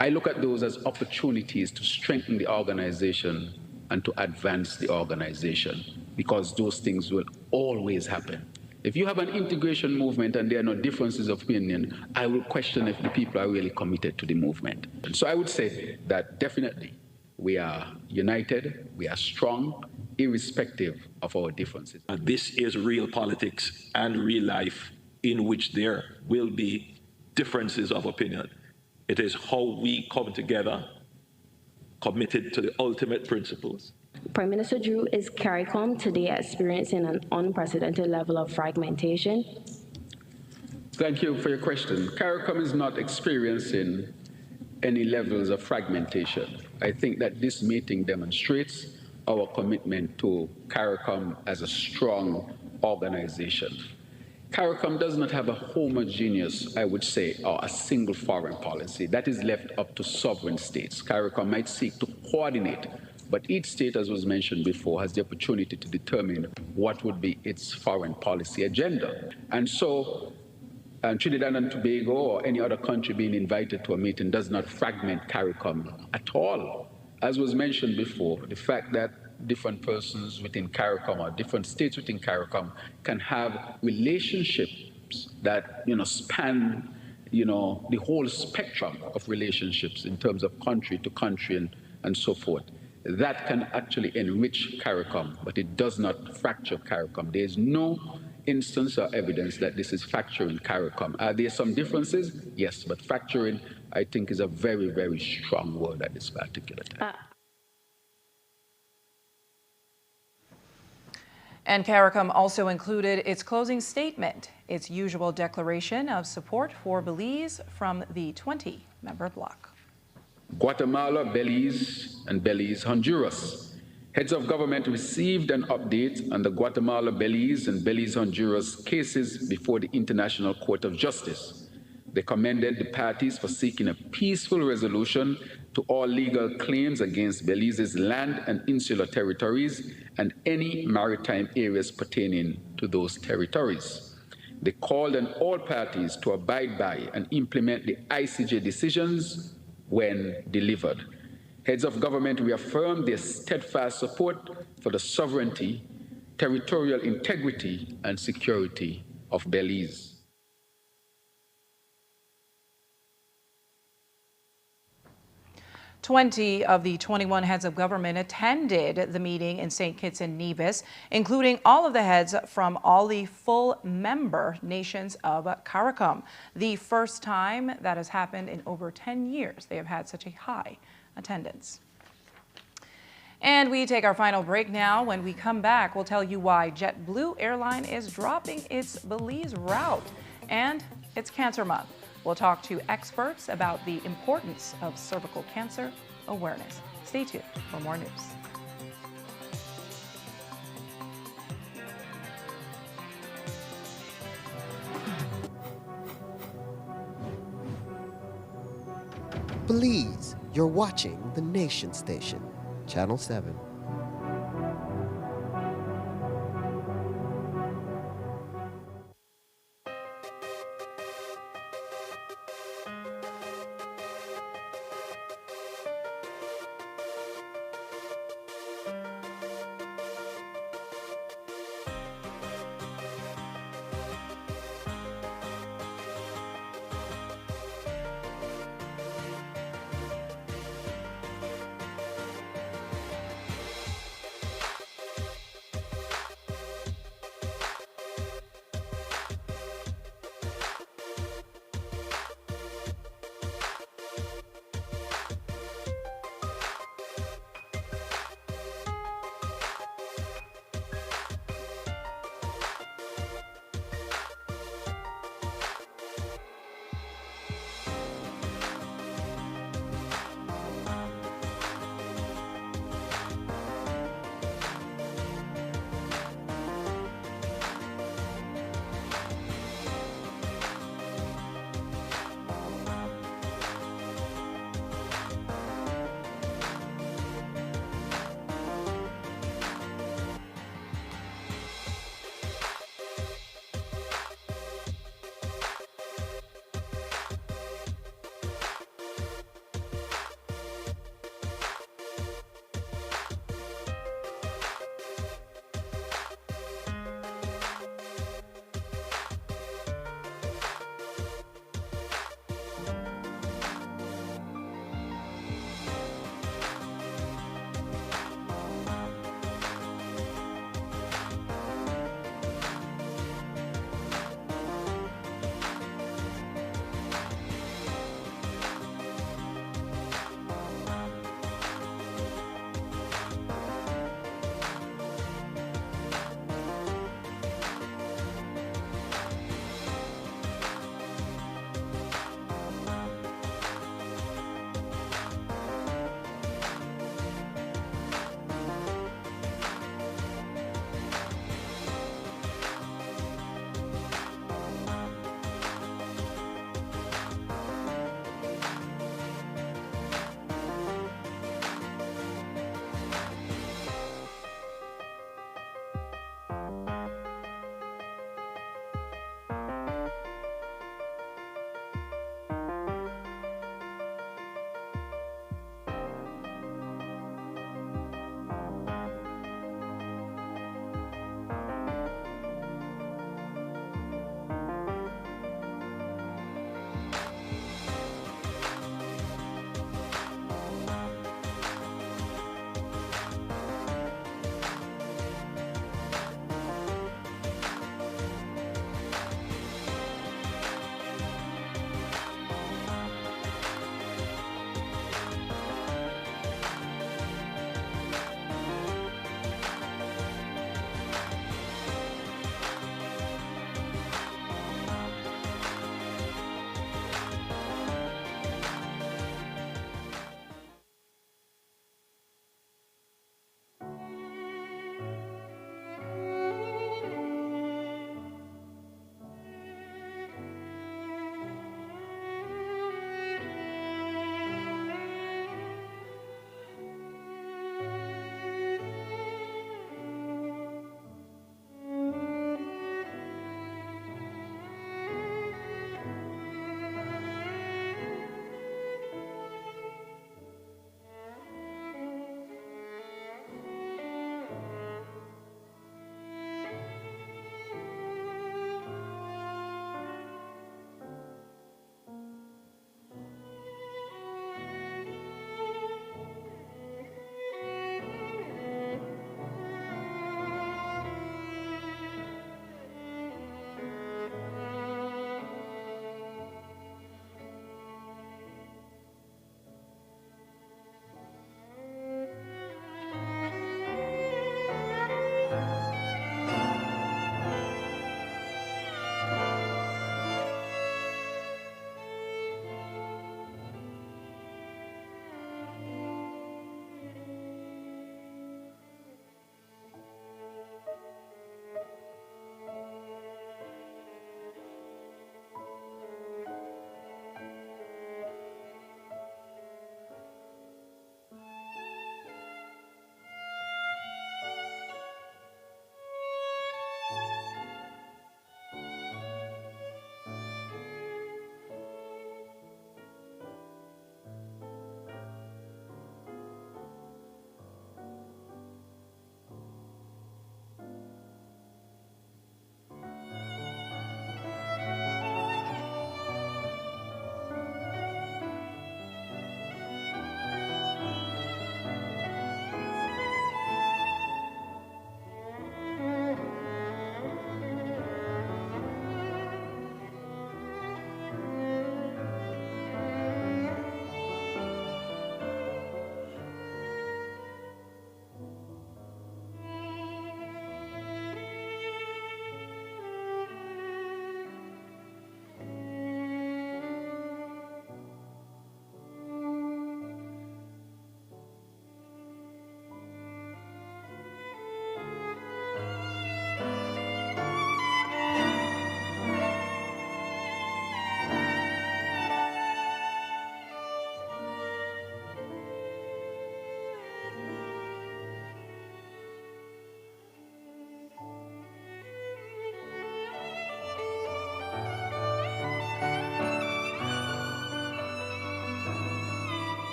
[SPEAKER 3] I look at those as opportunities to strengthen the organization and to advance the organization, because those things will always happen. If you have an integration movement and there are no differences of opinion, I will question if the people are really committed to the movement. And so I would say that definitely we are united, we are strong, irrespective of our differences.
[SPEAKER 17] This is real politics and real life in which there will be differences of opinion. It is how we come together, committed to the ultimate principles.
[SPEAKER 11] Prime Minister Drew, is CARICOM today experiencing an unprecedented level of fragmentation?
[SPEAKER 3] Thank you for your question. CARICOM is not experiencing any levels of fragmentation. I think that this meeting demonstrates our commitment to CARICOM as a strong organization. CARICOM does not have a homogeneous, I would say, or a single foreign policy. That is left up to sovereign states. CARICOM might seek to coordinate, but each state, as was mentioned before, has the opportunity to determine what would be its foreign policy agenda. And so Trinidad and Tobago or any other country being invited to a meeting does not fragment CARICOM at all. As was mentioned before, the fact that different persons within CARICOM or different states within CARICOM can have relationships that span the whole spectrum of relationships in terms of country to country and so forth. That can actually enrich CARICOM, but it does not fracture CARICOM. There is no instance or evidence that this is fracturing CARICOM. Are there some differences? Yes, but fracturing, I think, is a very, very strong word at this particular time.
[SPEAKER 1] And CARICOM also included its closing statement, its usual declaration of support for Belize from the 20-member bloc.
[SPEAKER 3] Guatemala, Belize, and Belize, Honduras. Heads of government received an update on the Guatemala, Belize, and Belize, Honduras cases before the International Court of Justice. They commended the parties for seeking a peaceful resolution to all legal claims against Belize's land and insular territories and any maritime areas pertaining to those territories. They called on all parties to abide by and implement the ICJ decisions when delivered. Heads of government reaffirmed their steadfast support for the sovereignty, territorial integrity, and security of Belize.
[SPEAKER 1] 20 of the 21 heads of government attended the meeting in St. Kitts and Nevis, including all of the heads from all the full member nations of CARICOM. The first time that has happened in over 10 years. They have had such a high attendance. And we take our final break now. When we come back, we'll tell you why JetBlue Airline is dropping its Belize route. And it's Cancer Month. We'll talk to experts about the importance of cervical cancer awareness. Stay tuned for more news.
[SPEAKER 2] Belize, you're watching the Nation Station, Channel 7.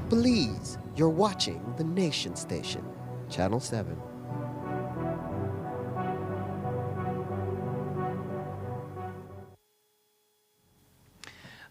[SPEAKER 2] Belize, you're watching the Nation Station, Channel 7.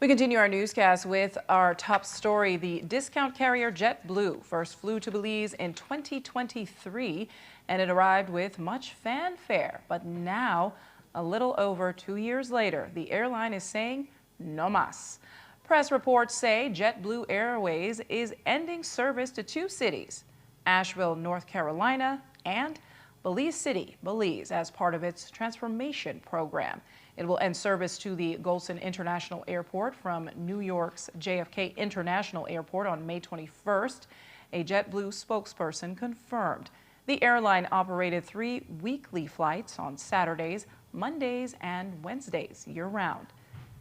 [SPEAKER 1] We continue our newscast with our top story. The discount carrier JetBlue first flew to Belize in 2023, and it arrived with much fanfare. But now, a little over 2 years later, the airline is saying no mas. Press reports say JetBlue Airways is ending service to two cities, Asheville, North Carolina, and Belize City, Belize, as part of its transformation program. It will end service to the Golson International Airport from New York's JFK International Airport on May 21st. A JetBlue spokesperson confirmed. The airline operated 3 weekly flights on Saturdays, Mondays, and Wednesdays year-round.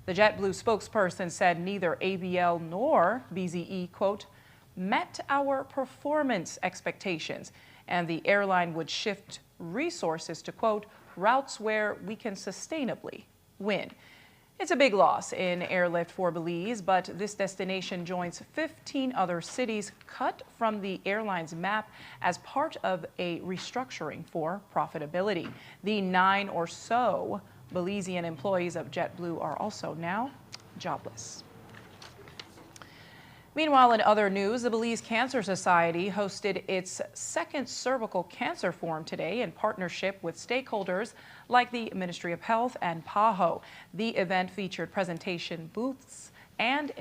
[SPEAKER 1] The JetBlue spokesperson said neither ABL nor BZE, quote, met our performance expectations, and the airline would shift resources to, quote, routes where we can sustainably win. It's a big loss in airlift for Belize, but this destination joins 15 other cities cut from the airline's map as part of a restructuring for profitability. The 9 or so Belizean employees of JetBlue are also now jobless. Meanwhile, in other news, the Belize Cancer Society hosted its second cervical cancer forum today in partnership with stakeholders like the Ministry of Health and PAHO. The event featured presentation booths and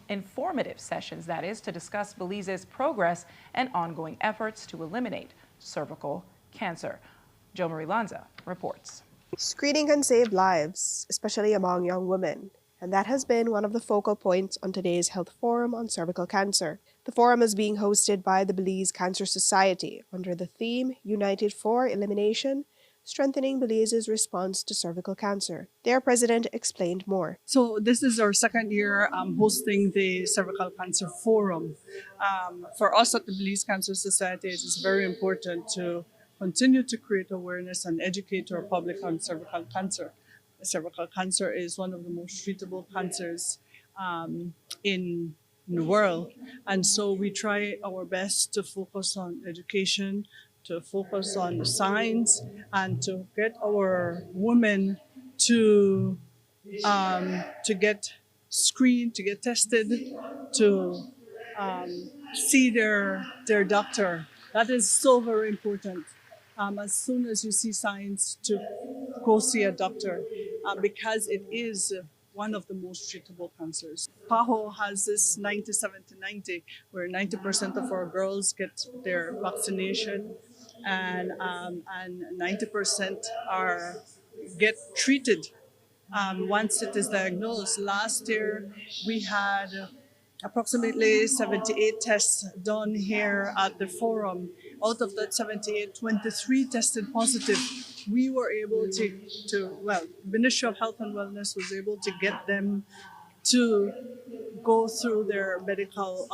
[SPEAKER 1] informative sessions, that is, to discuss Belize's progress and ongoing efforts to eliminate cervical cancer. Jo Marie Lanza reports.
[SPEAKER 18] Screening can save lives, especially among young women. And that has been one of the focal points on today's Health Forum on cervical cancer. The forum is being hosted by the Belize Cancer Society under the theme United for Elimination, Strengthening Belize's Response to Cervical Cancer. Their president explained more.
[SPEAKER 19] So this is our second year hosting the Cervical Cancer Forum. For us at the Belize Cancer Society, it is very important to continue to create awareness and educate our public on cervical cancer. Cervical cancer is one of the most treatable cancers in the world. And so we try our best to focus on education, to focus on the science, and to get our women to get screened, to get tested, to see their doctor. That is so very important. As soon as you see signs, to go see a doctor because it is one of the most treatable cancers. PAHO has this 90-70-90, where 90% of our girls get their vaccination and 90% get treated once it is diagnosed. Last year, we had approximately 78 tests done here at the forum. Out of that 78, 23 tested positive. We were able the Ministry of Health and Wellness was able to get them to go through their medical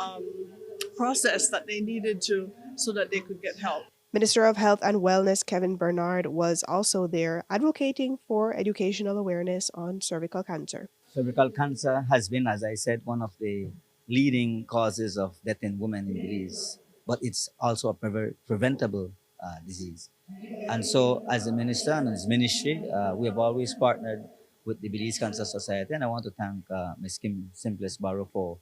[SPEAKER 19] process that they needed to so that they could get help.
[SPEAKER 18] Minister of Health and Wellness Kevin Bernard was also there advocating for educational awareness on cervical cancer.
[SPEAKER 15] Cervical cancer has been, as I said, one of the leading causes of death in women in Belize, but it's also a preventable disease. And so as the minister and his ministry, we have always partnered with the Belize Cancer Society, and I want to thank Ms. Kim Simples Barrow for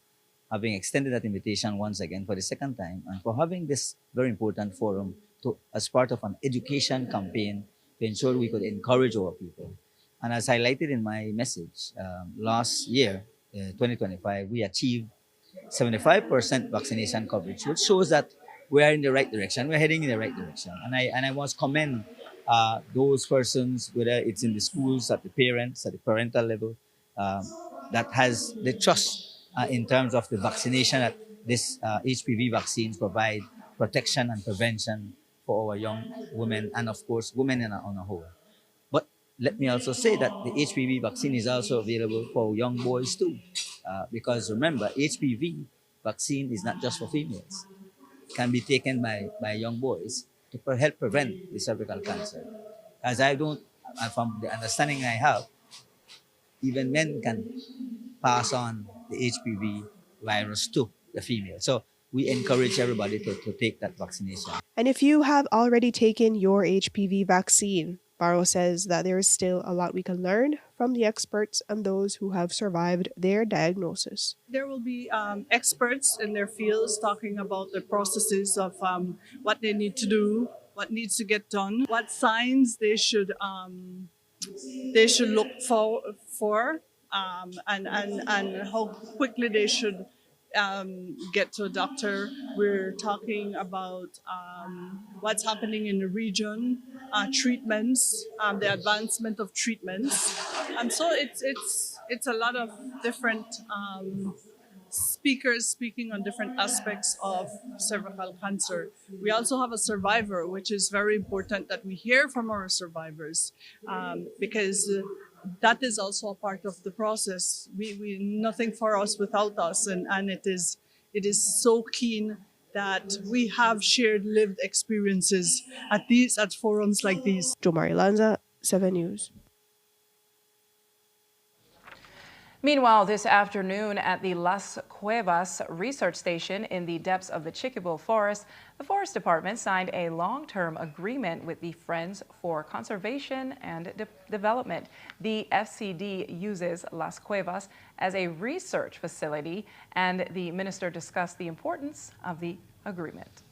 [SPEAKER 15] having extended that invitation once again for the second time, and for having this very important forum as part of an education campaign to ensure we could encourage our people. And as highlighted in my message, last year, 2025, we achieved 75% vaccination coverage, which shows that we are in the right direction. We're heading in the right direction. And I must commend those persons, whether it's in the schools, at the parents, at the parental level, that has the trust in terms of the vaccination that this HPV vaccines provide protection and prevention for our young women and, of course, women on a whole. But let me also say that the HPV vaccine is also available for young boys too. Because remember, HPV vaccine is not just for females. It can be taken by young boys to help prevent the cervical cancer. As from the understanding I have, even men can pass on the HPV virus to the female. So we encourage everybody to take that vaccination.
[SPEAKER 18] And if you have already taken your HPV vaccine, Barrow says that there is still a lot we can learn from the experts and those who have survived their diagnosis.
[SPEAKER 19] There will be experts in their fields talking about the processes of what they need to do, what needs to get done, what signs they should look for and how quickly they should get to a doctor. We're talking about what's happening in the region, treatments, the advancement of treatments. So it's a lot of different speakers speaking on different aspects of cervical cancer. We also have a survivor, which is very important that we hear from our survivors because that is also a part of the process. We nothing for us without us, and it is so keen that we have shared lived experiences at forums like these.
[SPEAKER 18] Jomari Lanza, 7 News.
[SPEAKER 1] Meanwhile, this afternoon at the Las Cuevas research station in the depths of the Chiquibo Forest, the Forest Department signed a long-term agreement with the Friends for Conservation and Development. The FCD uses Las Cuevas as a research facility, and the minister discussed the importance of the agreement.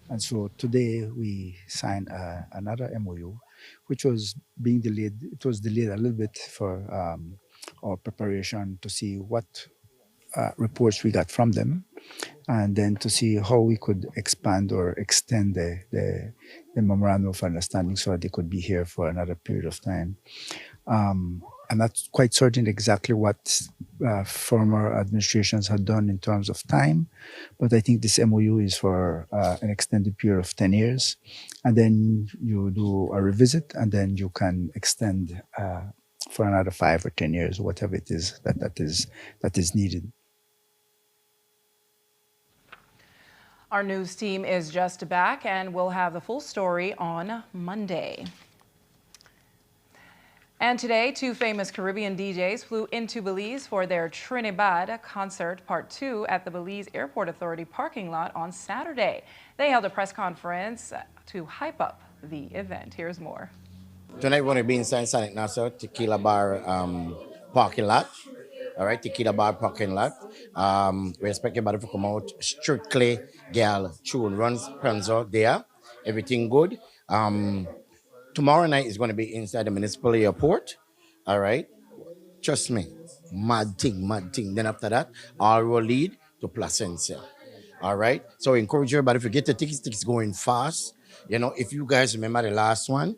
[SPEAKER 14] And so today we signed another MOU, which was being delayed. It was delayed a little bit for our preparation to see what reports we got from them, and then to see how we could expand or extend the memorandum of understanding so that they could be here for another period of time. I'm not quite certain exactly what former administrations had done in terms of time, but I think this MOU is for an extended period of 10 years. And then you do a revisit, and then you can extend for another 5 or 10 years, whatever it is that is needed.
[SPEAKER 1] Our news team is just back, and we'll have the full story on Monday. And today, 2 famous Caribbean DJs flew into Belize for their Trinidad concert Part 2 at the Belize Airport Authority parking lot on Saturday. They held a press conference to hype up the event. Here's more.
[SPEAKER 4] Tonight we're going to be inside Sonic Nassau Tequila Bar parking lot. All right, Tequila Bar parking lot. We expect everybody to come out. Strictly girl tune runs out there. Everything good. Tomorrow night is going to be inside the municipal airport. All right. Trust me. Mad thing, mad thing. Then after that, all will lead to Placencia. All right. So encourage everybody, if you get the tickets going fast. You know, if you guys remember the last one,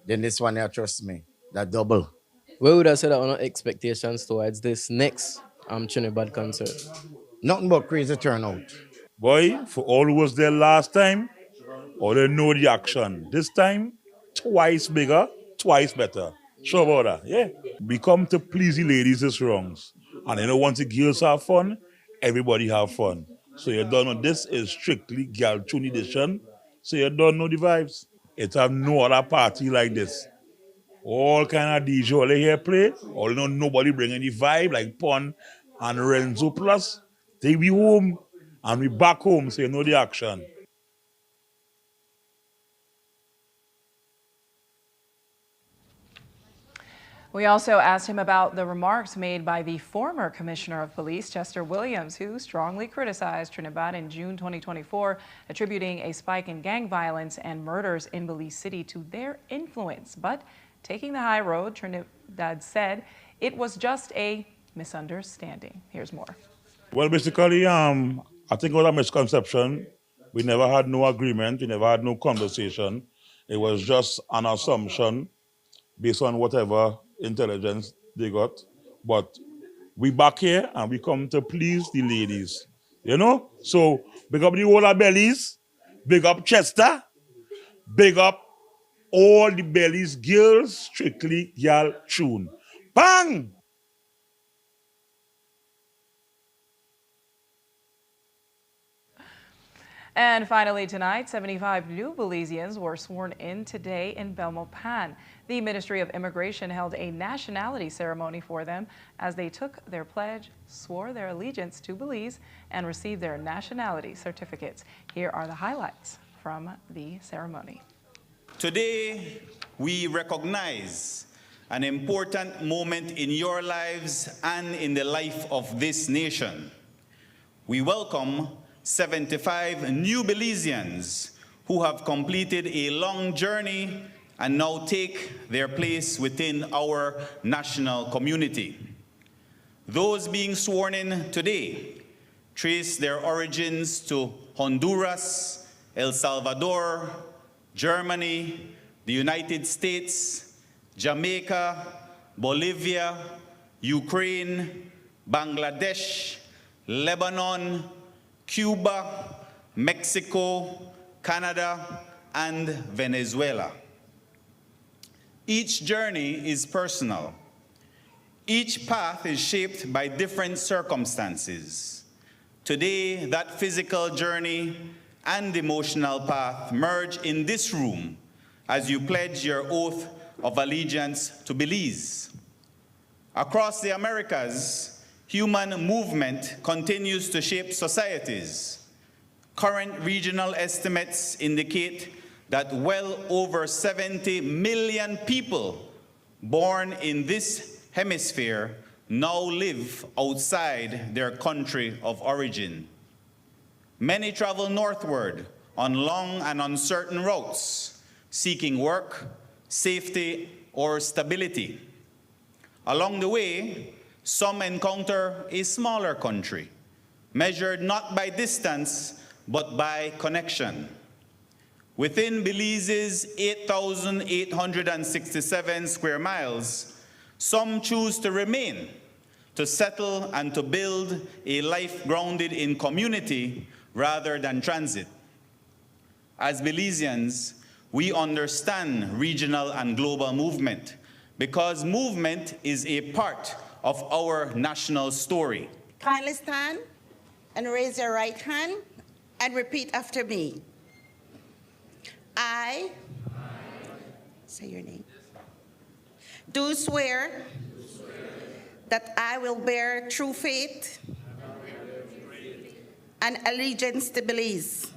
[SPEAKER 4] then this one here, trust me, that double.
[SPEAKER 12] Where would I say that on our expectations towards this next Trinidad concert?
[SPEAKER 4] Nothing but crazy turnout.
[SPEAKER 20] Boy, for all who was there last time, all they know the action. This time, twice bigger, twice better. Sure about that, yeah? We come to please the ladies this wrongs. And you know, once the girls have fun, everybody have fun. So you don't know, this is strictly girl tune edition. So you don't know the vibes. It have no other party like this. All kind of DJ all they here play. All you know, nobody bring any vibe like Pon and Renzo Plus. They be home and we back home, so you know the action.
[SPEAKER 1] We also asked him about the remarks made by the former Commissioner of Police, Chester Williams, who strongly criticized Trinidad in June 2024, attributing a spike in gang violence and murders in Belize City to their influence. But taking the high road, Trinidad said it was just a misunderstanding. Here's more.
[SPEAKER 20] Well, basically, I think it was a misconception. We never had no agreement. We never had no conversation. It was just an assumption based on whatever intelligence they got. But we back here and we come to please the ladies. You know? So big up the whole of Bellies, big up Chester, big up all the Bellies girls, strictly girl tune. Bang!
[SPEAKER 1] And finally tonight, 75 new Belizeans were sworn in today in Belmopan. The Ministry of Immigration held a nationality ceremony for them as they took their pledge, swore their allegiance to Belize, and received their nationality certificates. Here are the highlights from the ceremony.
[SPEAKER 5] Today, we recognize an important moment in your lives and in the life of this nation. We welcome 75 new Belizeans who have completed a long journey and now take their place within our national community. Those being sworn in today trace their origins to Honduras, El Salvador, Germany, the United States, Jamaica, Bolivia, Ukraine, Bangladesh, Lebanon, Cuba, Mexico, Canada, and Venezuela. Each journey is personal. Each path is shaped by different circumstances. Today, that physical journey and emotional path merge in this room as you pledge your oath of allegiance to Belize. Across the Americas, human movement continues to shape societies. Current regional estimates indicate that well over 70 million people born in this hemisphere now live outside their country of origin. Many travel northward on long and uncertain routes, seeking work, safety, or stability. Along the way, some encounter a smaller country, measured not by distance, but by connection. Within Belize's 8,867 square miles, some choose to remain, to settle and to build a life grounded in community rather than transit. As Belizeans, we understand regional and global movement because movement is a part of our national story.
[SPEAKER 10] Kindly stand and raise your right hand and repeat after me. I, say your name, do swear that I will bear true faith and allegiance to Belize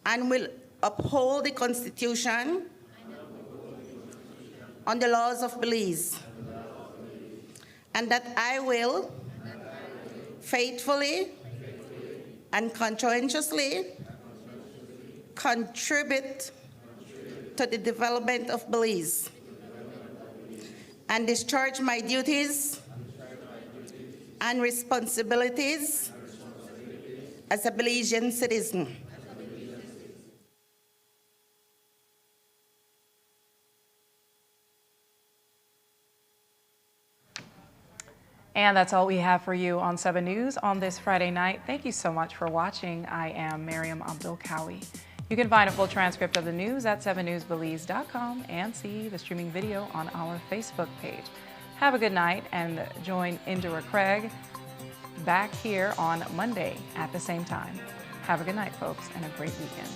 [SPEAKER 10] and will uphold the Constitution and the laws of Belize, and that I will faithfully and conscientiously contribute to the development of Belize and discharge my duties and responsibilities as a Belizean citizen.
[SPEAKER 1] And that's all we have for you on 7 News on this Friday night. Thank you so much for watching. I am Miriam Abdul-Kawi. You can find a full transcript of the news at 7newsbelize.com and see the streaming video on our Facebook page. Have a good night and join Indira Craig back here on Monday at the same time. Have a good night, folks, and a great weekend.